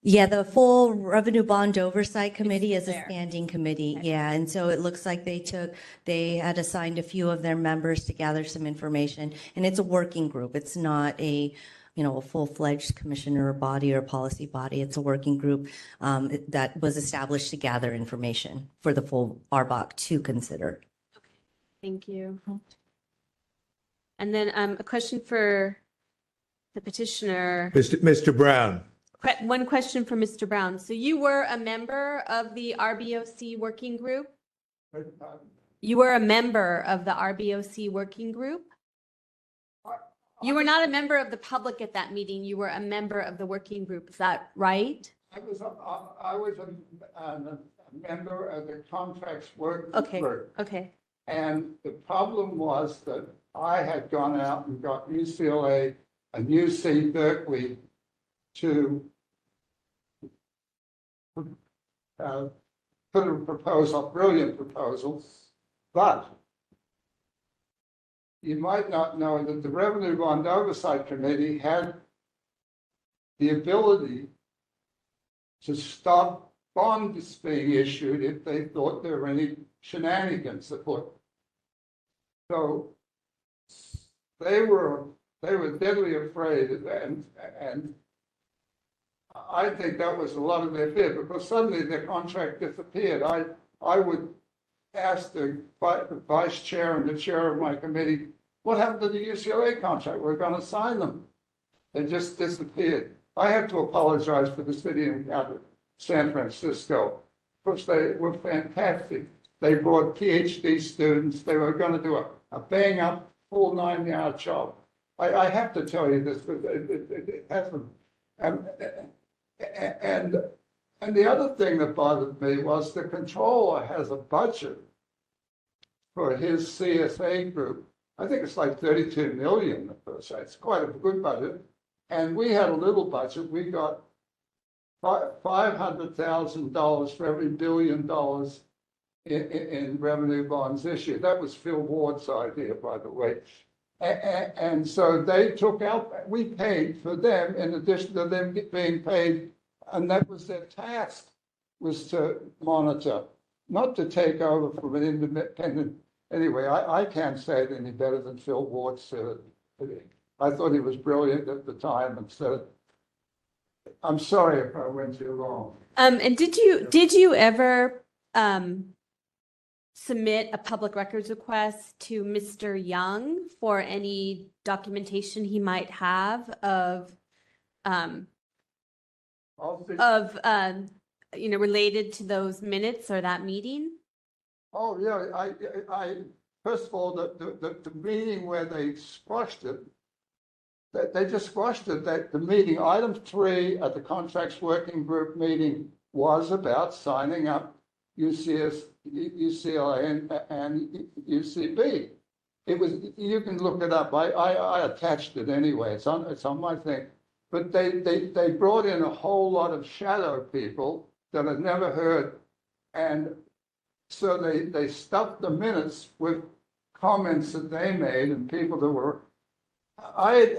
Yeah, the full Revenue Bond Oversight Committee is a there. standing committee. Okay. Yeah, and so it looks like they had assigned a few of their members to gather some information, and it's a working group. It's not a full-fledged commissioner body or policy body. It's a working group that was established to gather information for the full RBOC to consider. Thank you. And then a question for the petitioner. Mr. Brown. One question for Mr. Brown. So you were a member of the RBOC working group? You were a member of the RBOC working group? You were not a member of the public at that meeting. You were a member of the working group. Is that right? I was a member of the contracts working Okay. group. Okay. And the problem was that I had gone out and got UCLA and UC Berkeley to put a proposal, brilliant proposal, but you might not know that the Revenue Bond Oversight Committee had the ability to stop bonds being issued if they thought there were any shenanigans afoot. So they were deadly afraid of that, and I think that was a lot of their fear, because suddenly their contract disappeared. I would ask the vice chair and the chair of my committee, what happened to the UCLA contract? We're going to sign them. They just disappeared. I have to apologize for the city and county of San Francisco, because they were fantastic. They brought PhD students. They were going to do a bang up full 9-yard job. I have to tell you this, but it hasn't. And the other thing that bothered me was the controller has a budget for his CSA group. I think it's like 32 million. So it's quite a good budget. And we had a little budget. We got $500,000 for every $1 billion in revenue bonds issued. That was Phil Ward's idea, by the way. And so they took out, we paid for them in addition to them being paid, and that was their task, was to monitor, not to take over from an independent. Anyway, I can't say it any better than Phil Ward said it. I thought he was brilliant at the time and said it. I'm sorry if I went too long. And did you ever submit a public records request to Mr. Young for any documentation he might have of related to those minutes or that meeting? Oh, yeah, I first of all, the meeting where they squashed it, they just squashed it. The meeting, item 3 at the contracts working group meeting was about signing up UCLA and UCB. It was, you can look it up. I attached it anyway. It's on my thing. But they brought in a whole lot of shadow people that I'd never heard, and so they stuffed the minutes with comments that they made and people that were. I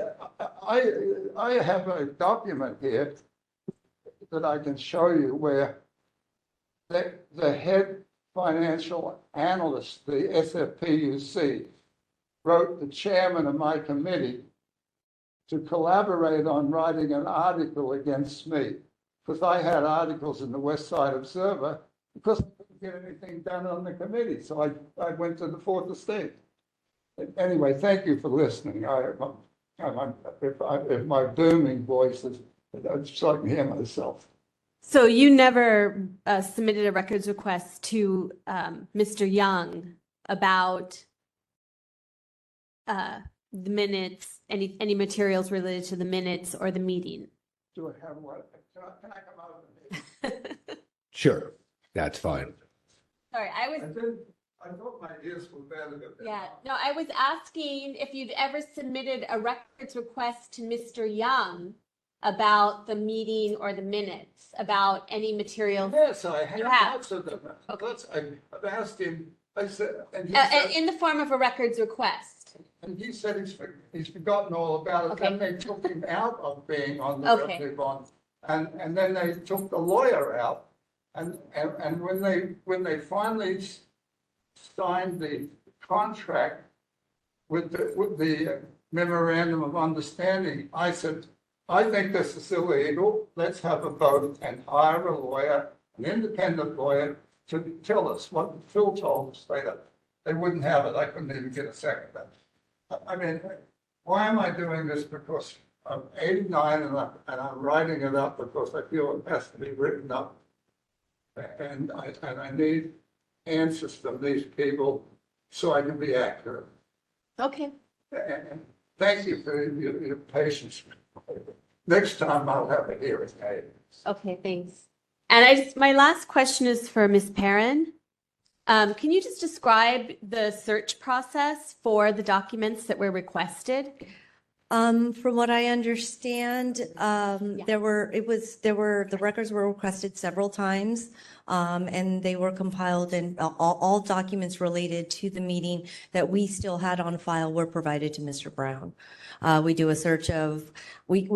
have a document here that I can show you where the head financial analyst, the SFPUC, wrote the chairman of my committee to collaborate on writing an article against me, because I had articles in the West Side Observer because I couldn't get anything done on the committee. So I went to the Fourth Estate. Anyway, thank you for listening. If my booming voice is, so I can hear myself. So you never submitted a records request to Mr. Young about the minutes, any materials related to the minutes or the meeting? Do I have what? Can I come out of the meeting? Sure, that's fine. Sorry, I thought my ears were better. Yeah, no, I was asking if you'd ever submitted a records request to Mr. Young about the meeting or the minutes, about any material. Yes, I have. You have? Lots of them. I've asked him. I said, and he And in the form of a records request. And he said he's forgotten all about it. Okay. Then they took him out of being on the Okay. revenue bond And then they took the lawyer out, and when they finally signed the contract with the memorandum of understanding, I said, I think this is illegal. Let's have a vote and hire a lawyer, an independent lawyer, to tell us what Phil told us later. They wouldn't have it. I couldn't even get a second. I mean, why am I doing this? Because I'm 89 and I'm writing it up because I feel it has to be written up. And I need answers from these people so I can be accurate. Okay. And thank you for your patience. Next time I'll have a hearing. Okay, thanks. And my last question is for Ms. Perrin. Can you just describe the search process for the documents that were requested? From what I understand, the records were requested several times, and they were compiled, and all documents related to the meeting that we still had on file were provided to Mr. Brown. We do a search of, we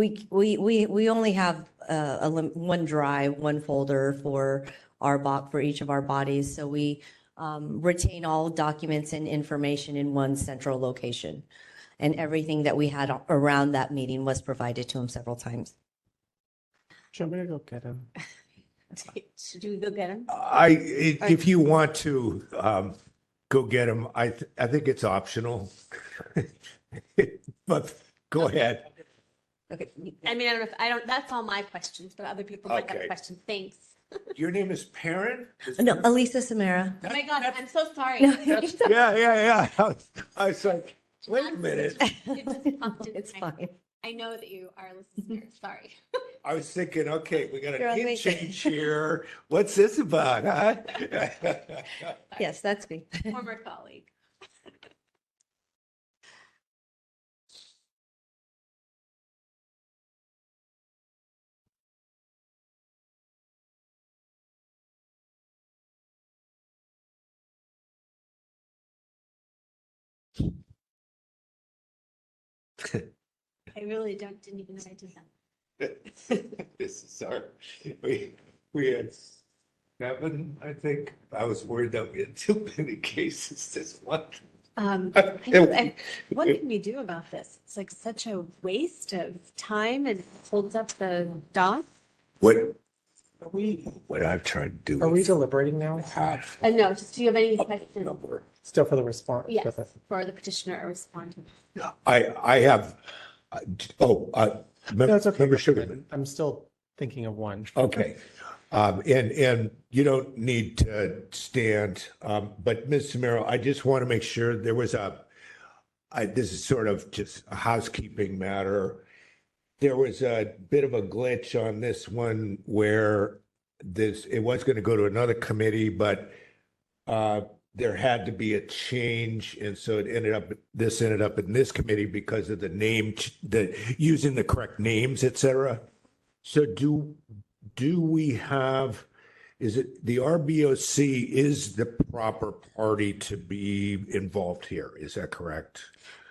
only have one drive, one folder for for each of our bodies, so we retain all documents and information in one central location. And everything that we had around that meeting was provided to him several times. Should we go get him? Should we go get him? If you want to go get him, I think it's optional. But go ahead. Okay. I mean, that's all my questions, but other people might have questions. Thanks. Your name is Perrin? No, Elisa Samara. Oh my God, I'm so sorry. Yeah. I was like, wait a minute. It's fine. I know that you are listening. Sorry. I was thinking, okay, we got a You're on name vacation. change here. What's this about, huh? Yes, that's me. Former colleague. I really didn't even know I did that. This is we had 7, I think. I was worried that we had too many cases this month. What can we do about this? It's like such a waste of time and holds up the doc. What I've tried to do. Are we deliberating now? No, just do you have any questions? Still for the response? Yes, for the petitioner or respondent. I have, That's okay. Member Sugarman. I'm still thinking of one. Okay. And you don't need to stand, but Ms. Samaro, I just want to make sure there was this is sort of just a housekeeping matter. There was a bit of a glitch on this one where it was going to go to another committee, but there had to be a change, and so this ended up in this committee because of the name, using the correct names, et cetera. So do we have, is it the RBOC is the proper party to be involved here? Is that correct?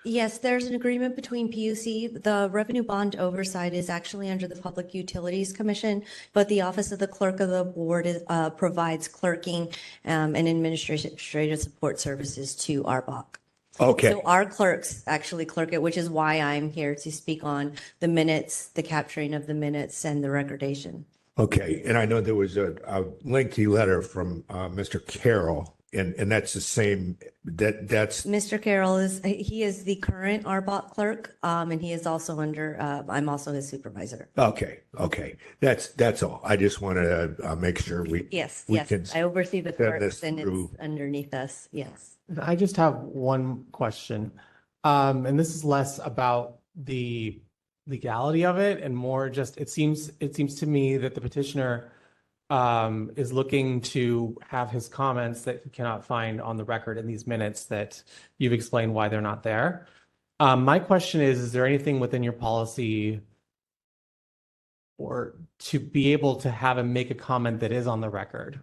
Yes, there's an agreement between PUC. The revenue bond oversight is actually under the Public Utilities Commission, but the Office of the Clerk of the Board provides clerking and administrative support services to RBOC. Okay. So our clerks actually clerk it, which is why I'm here to speak on the minutes, the capturing of the minutes and the recordation. Okay, and I know there was a lengthy letter from Mr. Carroll, and that's the same, that's. Mr. Carroll is the current RBOC clerk, and he is also I'm also his supervisor. Okay, that's all. I just wanted to make sure Yes, can I oversee the send clerks this and through. it's underneath us, yes. I just have one question. And this is less about the legality of it and more just, it seems to me that the petitioner is looking to have his comments that he cannot find on the record in these minutes that you've explained why they're not there. My question is there anything within your policy or to be able to have him make a comment that is on the record?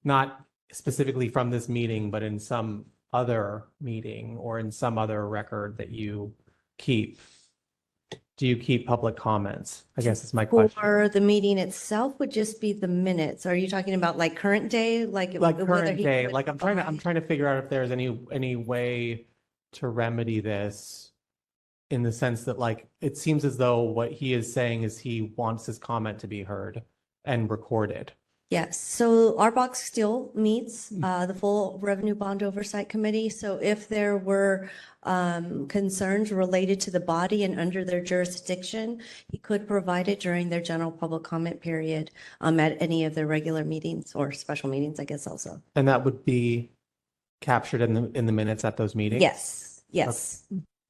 Not specifically from this meeting, but in some other meeting or in some other record that you keep. do you keep public comments? I guess that's my question. For the meeting itself would just be the minutes. Are you talking about like current day? Like whether Current he day, would like I'm provide- trying to figure out if there's any way to remedy this in the sense that like it seems as though what he is saying is he wants his comment to be heard and recorded. Yes, so our box still meets the full Revenue Bond Oversight Committee. So if there were concerns related to the body and under their jurisdiction, he could provide it during their general public comment period at any of their regular meetings or special meetings, I guess also. And that would be captured in the minutes at those meetings? Yes, yes.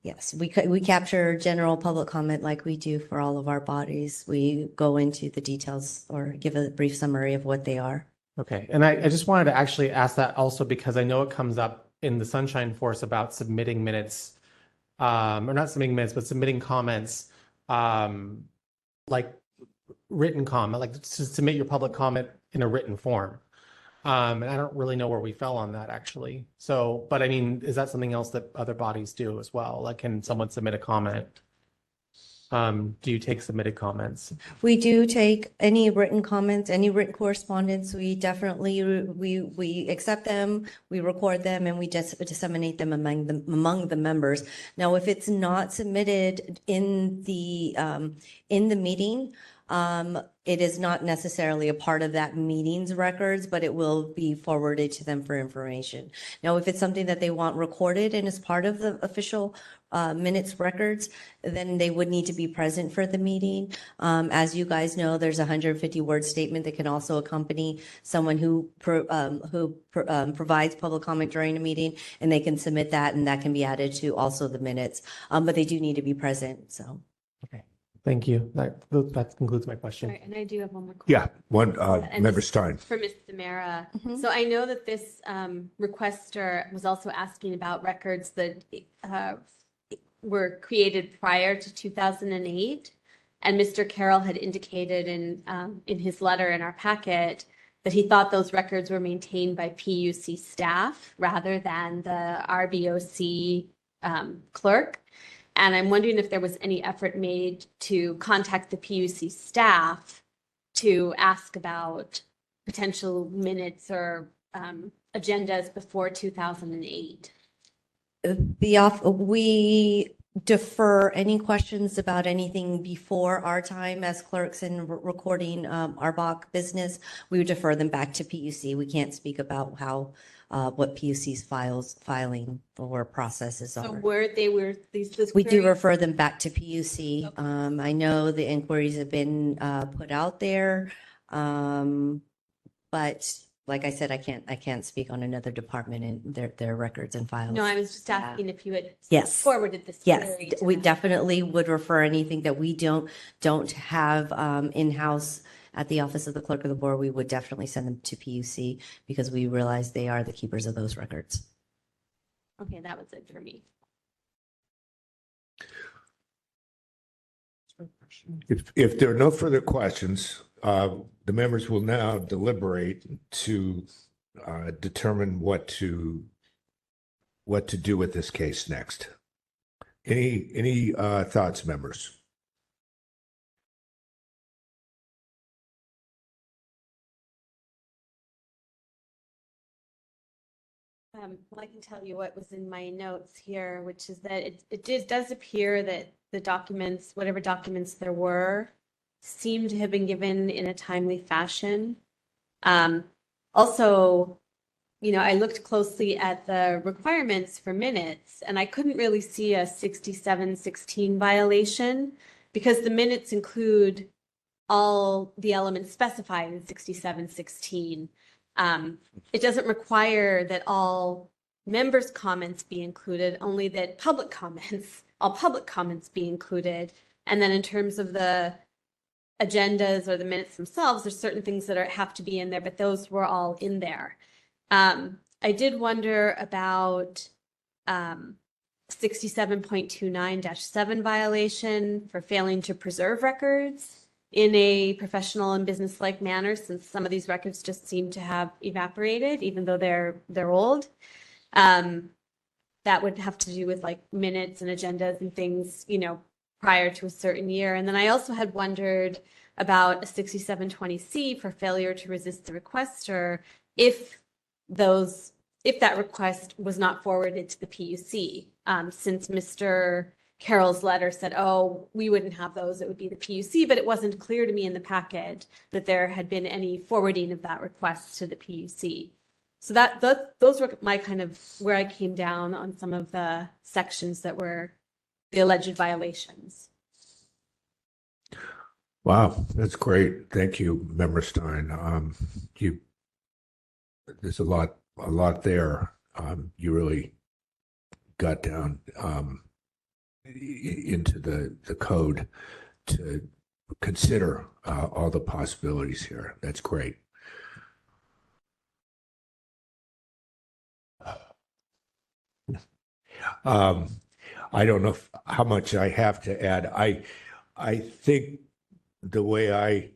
Yes, we capture general public comment like we do for all of our bodies. We go into the details or give a brief summary of what they are. Okay, and I just wanted to actually ask that also because I know it comes up in the Sunshine Force about submitting minutes, or not submitting minutes, but submitting comments, like written comment, like to submit your public comment in a written form. And I don't really know where we fell on that actually. So, but I mean, is that something else that other bodies do as well? Like, can someone submit a comment? Do you take submitted comments? We do take any written comments, any written correspondence. We definitely, we accept them, we record them, and we just disseminate them among the members. Now, if it's not submitted in the meeting, it is not necessarily a part of that meeting's records, but it will be forwarded to them for information. Now, if it's something that they want recorded and is part of the official minutes records, then they would need to be present for the meeting. As you guys know, there's a 150-word statement that can also accompany someone who provides public comment during a meeting, and they can submit that, and that can be added to also the minutes. But they do need to be present, so. Okay, thank you. That concludes my question. Right, and I do have one more question. Yeah, one, And Member this is Stein. For Ms. Samara. Mhm. So I know that this requester was also asking about records that were created prior to 2008. And Mr. Carroll had indicated in his letter in our packet that he thought those records were maintained by PUC staff rather than the RBOC clerk. And I'm wondering if there was any effort made to contact the PUC staff to ask about potential minutes or agendas before 2008. We defer any questions about anything before our time as clerks in recording our BOC business. We would defer them back to PUC. We can't speak about how what PUC's filing or processes So are. these We do queries- refer them back to PUC. I know the inquiries have been put out there, but like I said, I can't speak on another department and their records and files. No, I was just asking if you had Yes. forwarded this Yes, query to we them. definitely would refer anything that we don't have in-house at the office of the clerk of the board. We would definitely send them to PUC because we realize they are the keepers of those records. Okay, that was it for me. If there are no further questions, the members will now deliberate to determine what to do with this case next. Any thoughts, members? Well, I can tell you what was in my notes here, which is that it does appear that the documents, whatever documents there were, seem to have been given in a timely fashion. Also, I looked closely at the requirements for minutes, and I couldn't really see a 6716 violation because the minutes include all the elements specified in 6716. It doesn't require that all members' comments be included, only that all public comments be included. And then in terms of the agendas or the minutes themselves, there's certain things that have to be in there, but those were all in there. I did wonder about 67.29-7 violation for failing to preserve records in a professional and business-like manner, since some of these records just seem to have evaporated, even though they're old. That would have to do with like minutes and agendas and things, prior to a certain year. And then I also had wondered about a 6720C for failure to resist the requester if that request was not forwarded to the PUC, since Mr. Carroll's letter said, oh, we wouldn't have those, it would be the PUC, but it wasn't clear to me in the packet that there had been any forwarding of that request to the PUC. So those were my kind of where I came down on some of the sections that were the alleged violations. Wow, that's great. Thank you, Member Stein. There's a lot there. You really got down into the code to consider all the possibilities here. That's great. I don't know how much I have to add. I think the way I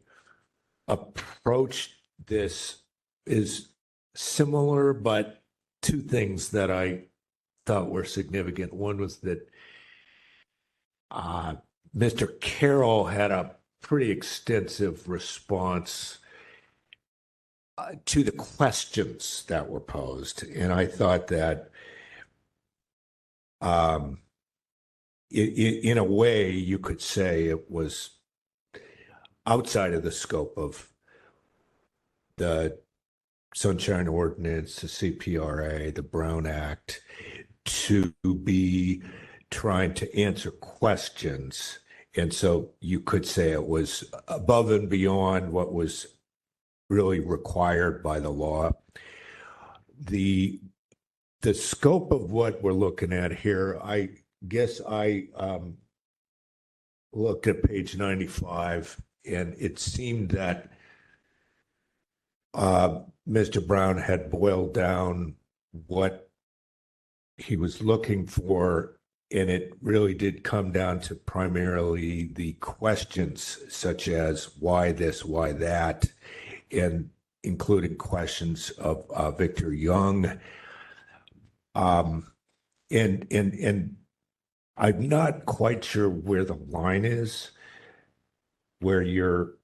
approached this is similar, but two things that I thought were significant. One was that Mr. Carroll had a pretty extensive response to the questions that were posed. And I thought that in a way, you could say it was outside of the scope of the Sunshine Ordinance, the CPRA, the Brown Act, to be trying to answer questions. And so you could say it was above and beyond what was really required by the law. The scope of what we're looking at here, I guess I looked at page 95, and it seemed that Mr. Brown had boiled down what he was looking for, and it really did come down to primarily the questions such as why this, why that, and including questions of Victor Young. And I'm not quite sure where the line is, where you're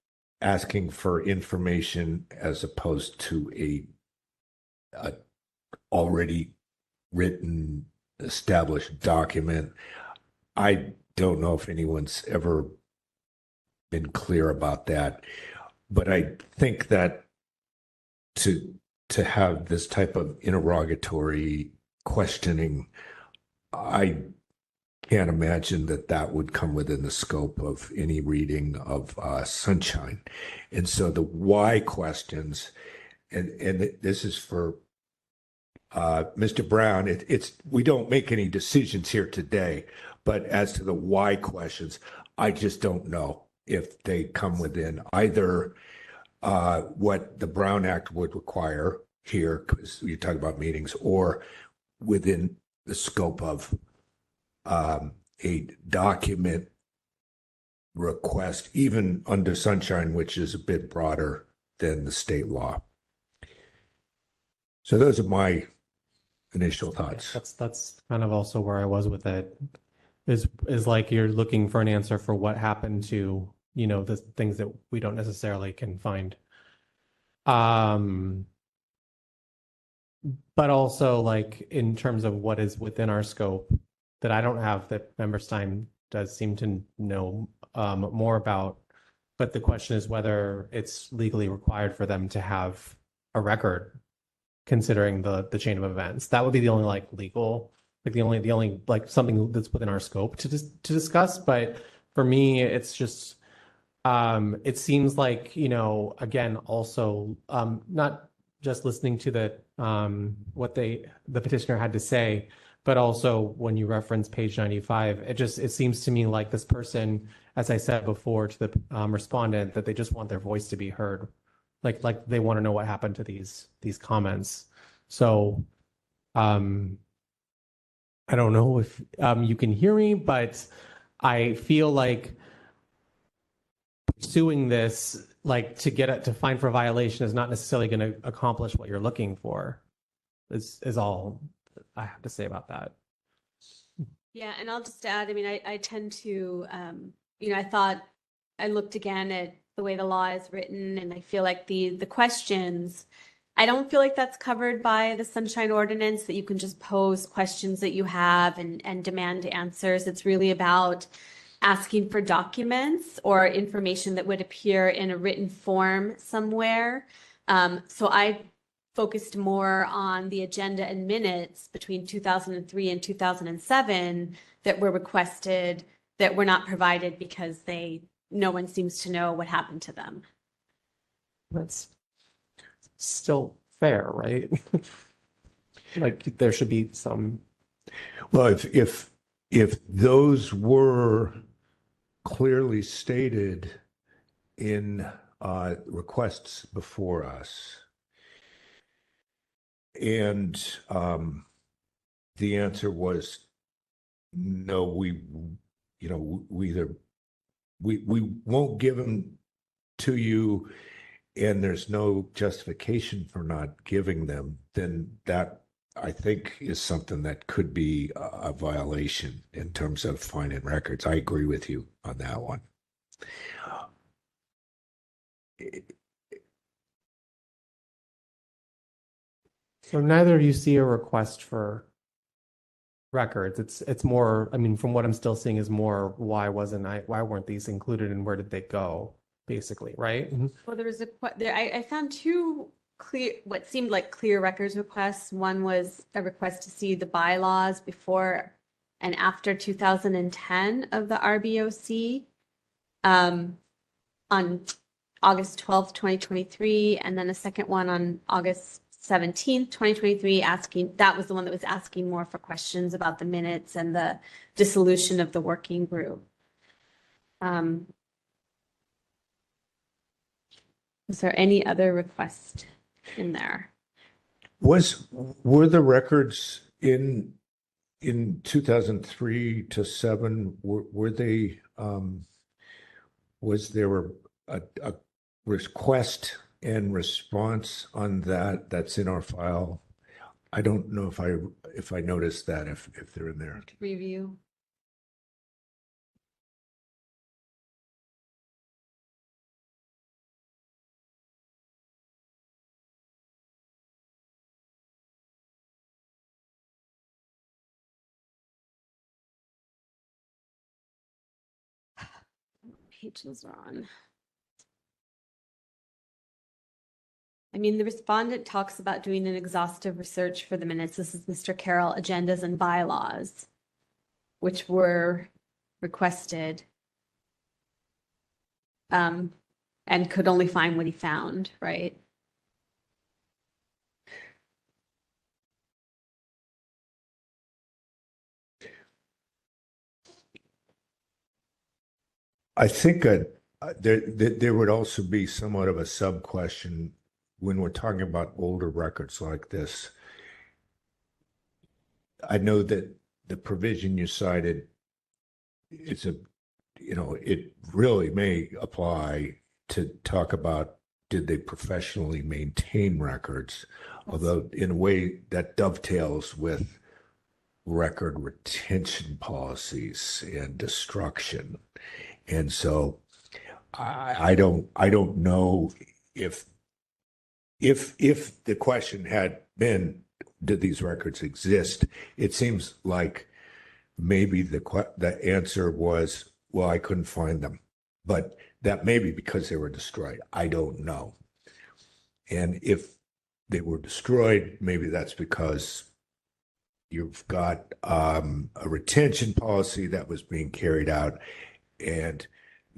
asking for information as opposed to a already written, established document. I don't know if anyone's ever been clear about that, but I think that to have this type of interrogatory questioning, I can't imagine that would come within the scope of any reading of Sunshine. And so the why questions, and this is for Mr. Brown, we don't make any decisions here today, but as to the why questions, I just don't know if they come within either what the Brown Act would require here, because you're talking about meetings, or within the scope of a document request, even under Sunshine, which is a bit broader than the state law. So those are my initial thoughts. That's kind of also where I was with it. Is like you're looking for an answer for what happened to, the things that we don't necessarily can find. But also like in terms of what is within our scope that I don't have, that Member Stein does seem to know more about. But the question is whether it's legally required for them to have a record, considering the chain of events. That would be the only like legal, like the only like something that's within our scope to discuss. But for me, it's just it seems like, again, also not just listening to what the petitioner had to say, but also when you reference page 95, it seems to me like this person, as I said before to the respondent, that they just want their voice to be heard. Like they want to know what happened to these comments. So I don't know if you can hear me, but I feel like pursuing this, like to find for a violation, is not necessarily going to accomplish what you're looking for. Is all I have to say about that. Yeah, and I'll just add, I mean, I tend to, I looked again at the way the law is written, and I feel like the questions, I don't feel like that's covered by the Sunshine Ordinance, that you can just pose questions that you have and demand answers. It's really about asking for documents or information that would appear in a written form somewhere. So I focused more on the agenda and minutes between 2003 and 2007 that were requested that were not provided because no one seems to know what happened to them. That's still fair, right? Like there should be some. Well, if those were clearly stated in requests before us, and the answer was no, we won't give them to you, and there's no justification for not giving them, then that, I think, is something that could be a violation in terms of finding records. I agree with you on that one. So neither of you see a request for records. It's more, I mean, from what I'm still seeing is more, why weren't these included and where did they go, basically, right? Well, there was I found two what seemed like clear records requests. One was a request to see the bylaws before and after 2010 of the RBOC on August 12th, 2023, and then a second one on August 17th, 2023, that was the one that was asking more for questions about the minutes and the dissolution of the working group. Is there any other request in there? Were the records in 2003 to 7, were they, was there a request and response on that's in our file? I don't know if I noticed that, if they're in there. Review. Pages are on. I mean, the respondent talks about doing an exhaustive research for the minutes. This is Mr. Carroll, agendas and bylaws, which were requested, and could only find what he found, right? I think there would also be somewhat of a sub-question when we're talking about older records like this. I know that the provision you cited, it really may apply to talk about, did they professionally maintain records? Although in a way that dovetails with record retention policies and destruction. And so I don't know if the question had been, did these records exist? It seems like maybe the answer was, well, I couldn't find them, but that may be because they were destroyed. I don't know. And if they were destroyed, maybe that's because you've got a retention policy that was being carried out. And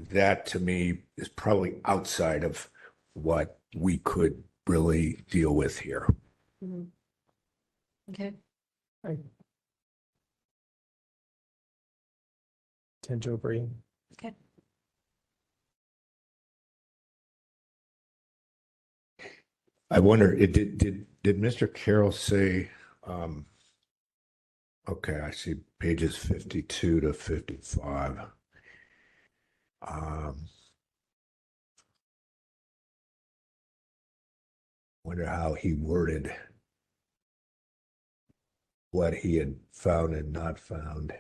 that, to me, is probably outside of what we could really deal with here. Mm-hmm. Okay. I tend to agree. Okay. I wonder, did Mr. Carroll say, okay, I see pages 52 to 55. Wonder how he worded what he had found and not found.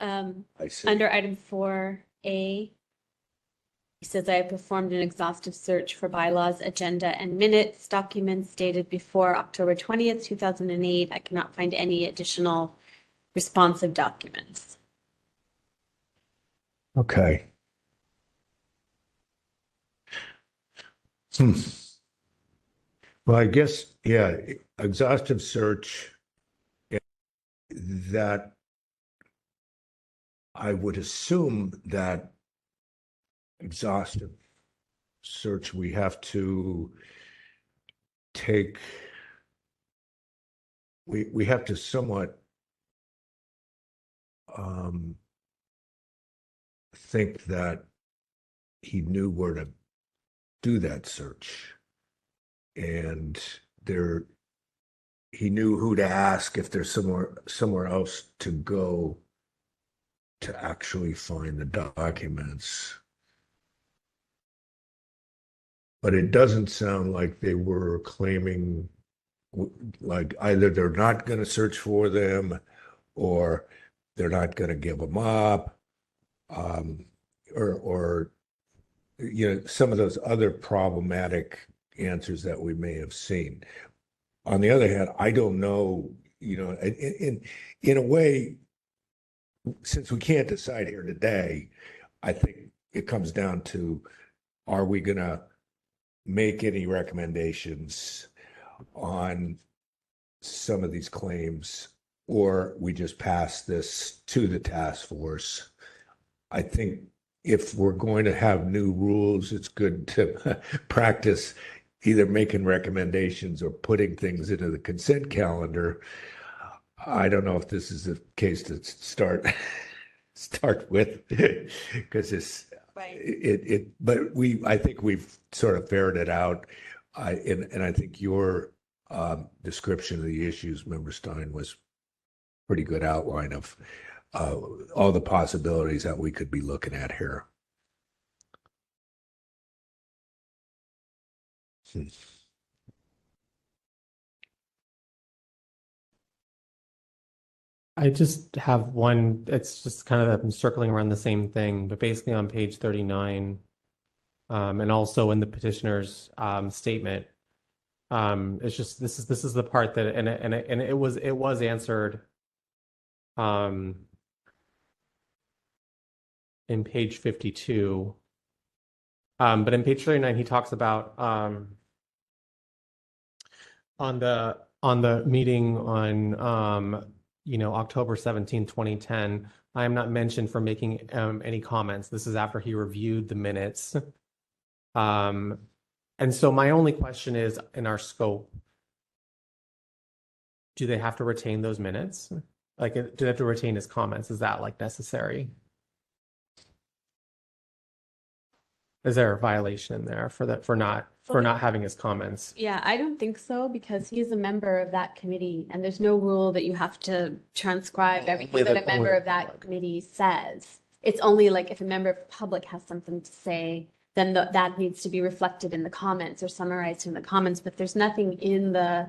I see. Under item 4A, he says, I have performed an exhaustive search for bylaws, agenda, and minutes, documents dated before October 20th, 2008. I cannot find any additional responsive documents. Okay. Well, I guess, yeah, exhaustive search, that I would assume that exhaustive search, we have to take, we have to somewhat think that he knew where to do that search. And he knew who to ask if there's somewhere else to go to actually find the documents. But it doesn't sound like they were claiming, like, either they're not going to search for them or they're not going to give them up, or some of those other problematic answers that we may have seen. On the other hand, I don't know, in a way, since we can't decide here today, I think it comes down to, are we going to make any recommendations on some of these claims, or we just pass this to the task force? I think if we're going to have new rules, it's good to practice either making recommendations or putting things into the consent calendar. I don't know if this is a case to start with, because it's Right. but I think we've sort of ferreted it out. And I think your description of the issues, Member Stein, was pretty good outline of all the possibilities that we could be looking at here. I just have one, it's just kind of, I'm circling around the same thing, but basically on page 39, and also in the petitioner's statement, it's just, this is the part that, and it was answered in page 52. But in page 39, he talks about on the meeting on October 17, 2010, I am not mentioned for making any comments. This is after he reviewed the minutes. And so my only question is, in our scope, do they have to retain those minutes? Like, do they have to retain his comments? Is that like necessary? Is there a violation there for not having his comments? Yeah, I don't think so, because he's a member of that committee and there's no rule that you have to transcribe everything that a member of that committee says. It's only like if a member of the public has something to say, then that needs to be reflected in the comments or summarized in the comments. But there's nothing in the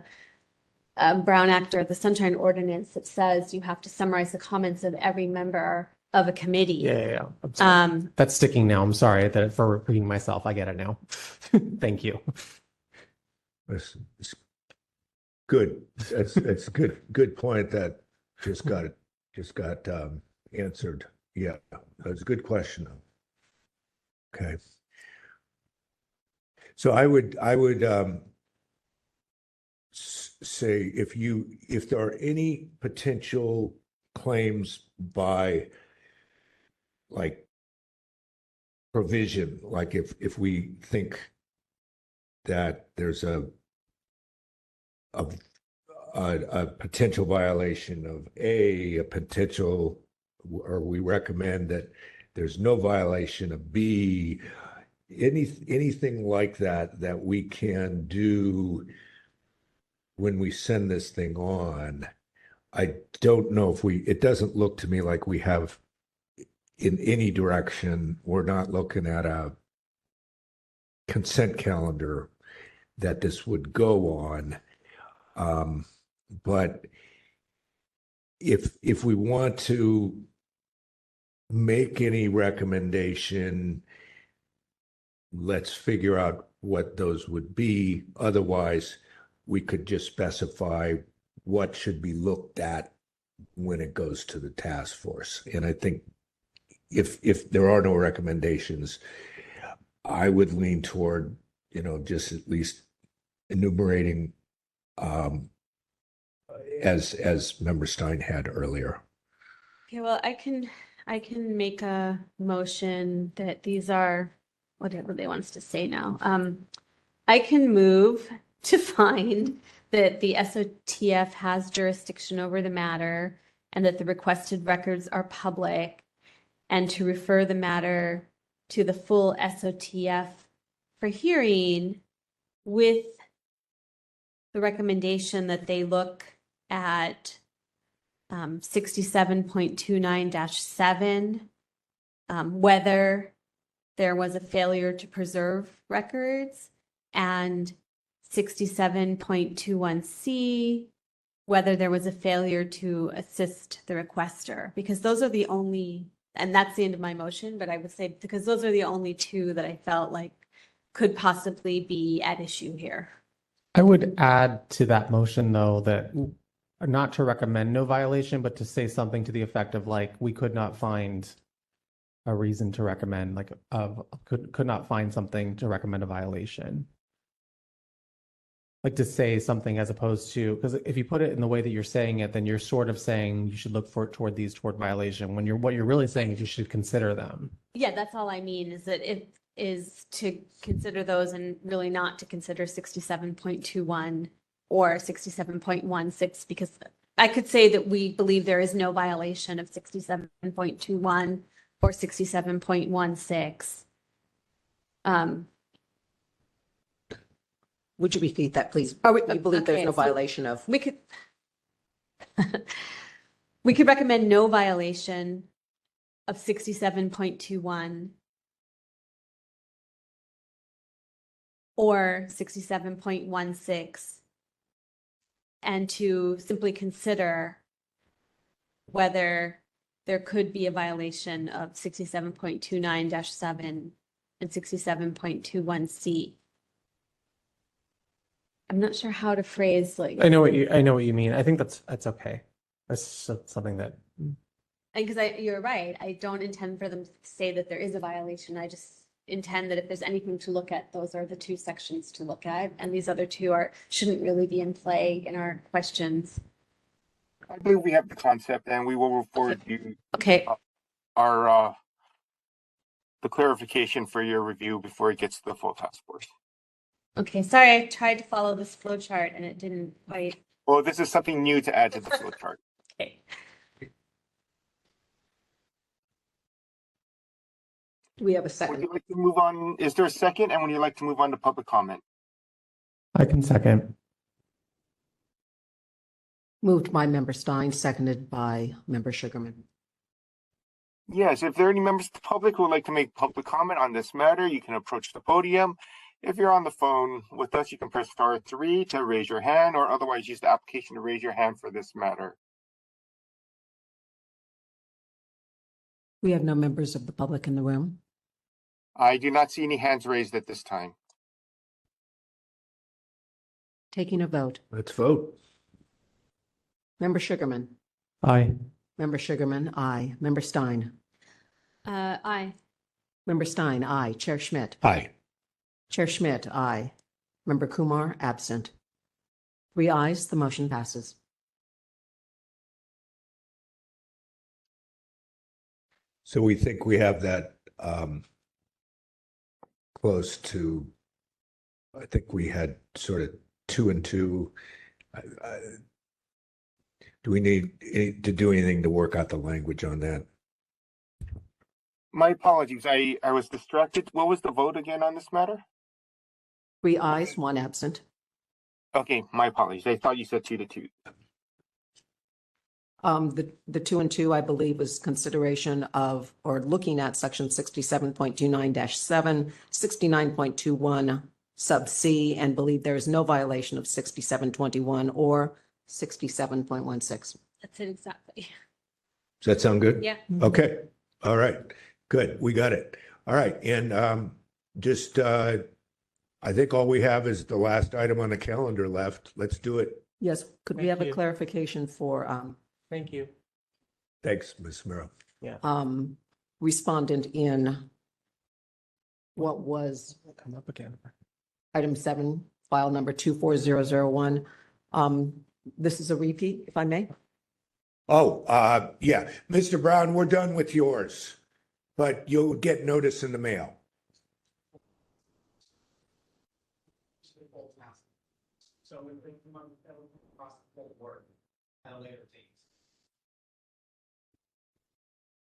Brown Act or the Sunshine Ordinance that says you have to summarize the comments of every member of a committee. Yeah. I'm sorry. That's sticking now. I'm sorry for repeating myself. I get it now. Thank you. It's good. That's good point that just got answered. Yeah, that's a good question. Okay. So I would say, if there are any potential claims by, like, provision, like if we think that there's a potential violation of a potential, or we recommend that there's no violation of B, anything like that we can do when we send this thing on. I don't know if it doesn't look to me like we have, in any direction, we're not looking at a consent calendar that this would go on. But if we want to make any recommendation, let's figure out what those would be. Otherwise, we could just specify what should be looked at when it goes to the task force. And I think if there are no recommendations, I would lean toward, just at least enumerating as Member Stein had earlier. Okay, well, I can make a motion that these are whatever they want us to say now. I can move to find that the SOTF has jurisdiction over the matter and that the requested records are public, and to refer the matter to the full SOTF for hearing with the recommendation that they look at 67.29-7, whether there was a failure to preserve records, and 67.21C, whether there was a failure to assist the requester, because those are the only, and that's the end of my motion, but I would say because those are the only two that I felt like could possibly be at issue here. I would add to that motion, though, that not to recommend no violation, but to say something to the effect of like, we could not find a reason to recommend, like, could not find something to recommend a violation. Like to say something as opposed to, because if you put it in the way that you're saying it, then you're sort of saying you should look toward violation, when what you're really saying is you should consider them. Yeah, that's all I mean, is that it is to consider those and really not to consider 67.21 or 67.16, because I could say that we believe there is no violation of 67.21 or 67.16. Would you repeat that, please? We You believe there's no violation of? We could we could recommend no violation of 67.21 or 67.16, and to simply consider whether there could be a violation of 67.29-7 and 67.21C. I'm not sure how to phrase like. I know what you mean. I think that's okay. That's just something that. Because you're right. I don't intend for them to say that there is a violation. I just intend that if there's anything to look at, those are the two sections to look at, and these other two shouldn't really be in play in our questions. I believe we have the concept, and we will forward you our the clarification for your review before it gets to the full task force. Okay, sorry, I tried to follow this flow chart and it didn't quite. Well, this is something new to add to the flow chart. Okay. Do we have a Would second? you like to move on? Is there a second? And would you like to move on to public comment? I can second. Moved by Member Stein, seconded by Member Sugarman. Yes, if there are any members of the public who would like to make public comment on this matter, you can approach the podium. If you're on the phone with us, you can press *3 to raise your hand, or otherwise use the application to raise your hand for this matter. We have no members of the public in the room. I do not see any hands raised at this time. Taking a vote. Let's vote. Member Sugarman. Aye. Member Sugarman, aye. Member Stein. Aye. Member Stein, aye. Chair Schmidt. Aye. Chair Schmidt, aye. Member Kumar, absent. 3 ayes, the motion passes. So we think we have that close to, I think we had sort of 2 and 2. Do we need to do anything to work out the language on that? My apologies. I was distracted. What was the vote again on this matter? 3 ayes, 1 absent. Okay, my apologies. I thought you said 2-2. The 2 and 2, I believe, was consideration of or looking at section 67.29-7, 69.21 sub C, and believe there is no violation of 67.21 or 67.16. That's it exactly. Does that sound good? Yeah. Okay. All right, good. We got it. All right. And just, I think all we have is the last item on the calendar left. Let's do it. Yes, could we Thank have a you. clarification for Thank you. Thanks, Ms. Miro. respondent in what was Come up again. item 7, file number 24001? This is a repeat, if I may. Oh, yeah. Mr. Brown, we're done with yours, but you'll get notice in the mail. So we bring them on across the whole board at a later date.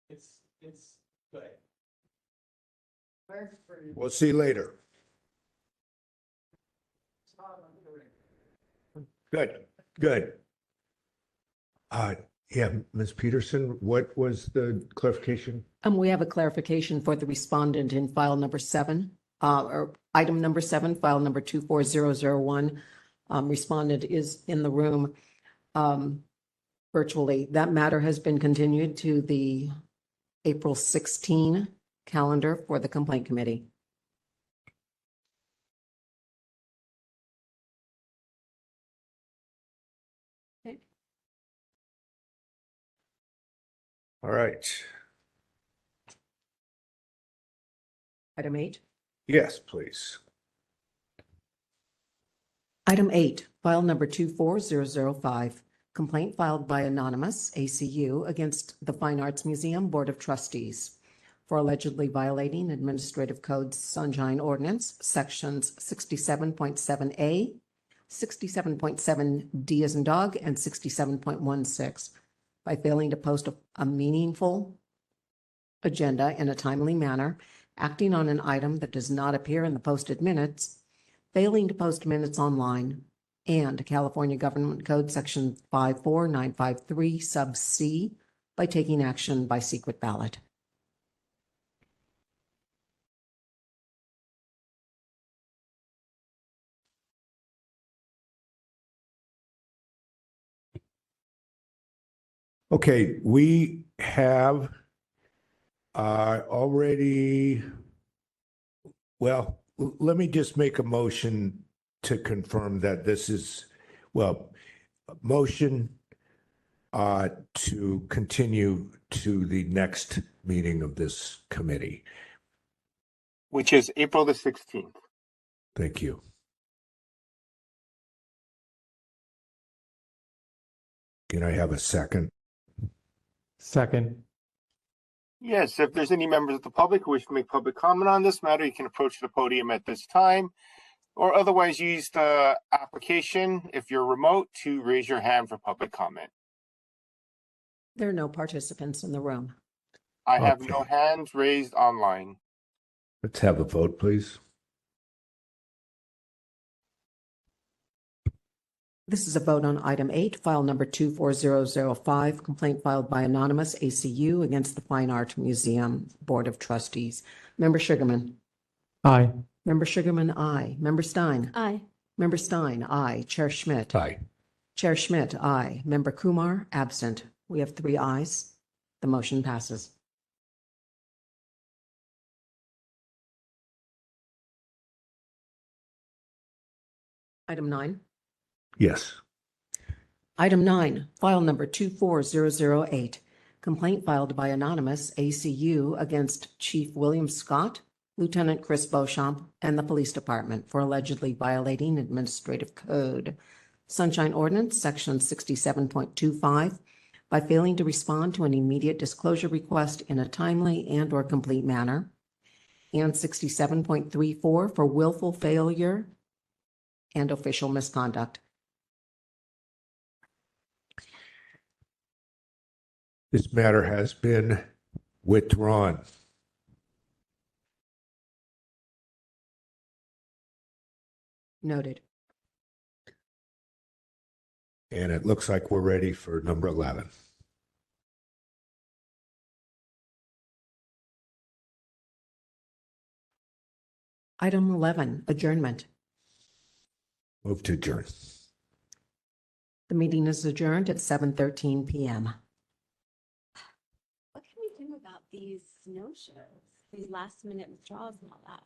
It's good. We'll see you later. Good, good. Yeah, Ms. Peterson, what was the clarification? We have a clarification for the respondent in file number 7, or item number 7, file number 24001. Respondent is in the room virtually. That matter has been continued to the April 16 calendar for the complaint committee. Okay. All right. Item 8. Yes, please. Item 8, file number 24005, complaint filed by Anonymous, ACU, against the Fine Arts Museum Board of Trustees for allegedly violating Administrative Code Sunshine Ordinance, sections 67.7A, 67.7D as in dog, and 67.16 by failing to post a meaningful agenda in a timely manner, acting on an item that does not appear in the posted minutes, failing to post minutes online, and California Government Code Section 54953 sub C by taking action by secret ballot. Okay, we have already, well, let me just make a motion to confirm that this is, well, a motion to continue to the next meeting of this committee. Which is April the 16th. Thank you. Can I have a second? Second. Yes, if there's any members of the public who wish to make public comment on this matter, you can approach the podium at this time, or otherwise use the application, if you're remote, to raise your hand for public comment. There are no participants in the room. I have no Okay. hands raised online. Let's have a vote, please. This is a vote on item 8, file number 24005, complaint filed by Anonymous, ACU, against the Fine Art Museum Board of Trustees. Member Sugarman. Aye. Member Sugarman, aye. Member Stein. Aye. Member Stein, aye. Chair Schmidt. Aye. Chair Schmidt, aye. Member Kumar, absent. We have 3 ayes. The motion passes. Item 9. Yes. Item 9, file number 24008, complaint filed by Anonymous, ACU, against Chief William Scott, Lieutenant Chris Beauchamp, and the Police Department for allegedly violating Administrative Code Sunshine Ordinance, Section 67.25, by failing to respond to an immediate disclosure request in a timely and/or complete manner, and 67.34 for willful failure and official misconduct. This matter has been withdrawn. Noted. And it looks like we're ready for number 11. Item 11, adjournment. Move to adjourn. The meeting is adjourned at 7:13 p.m. What can we do about these no-shows, these last minute withdrawals and all that.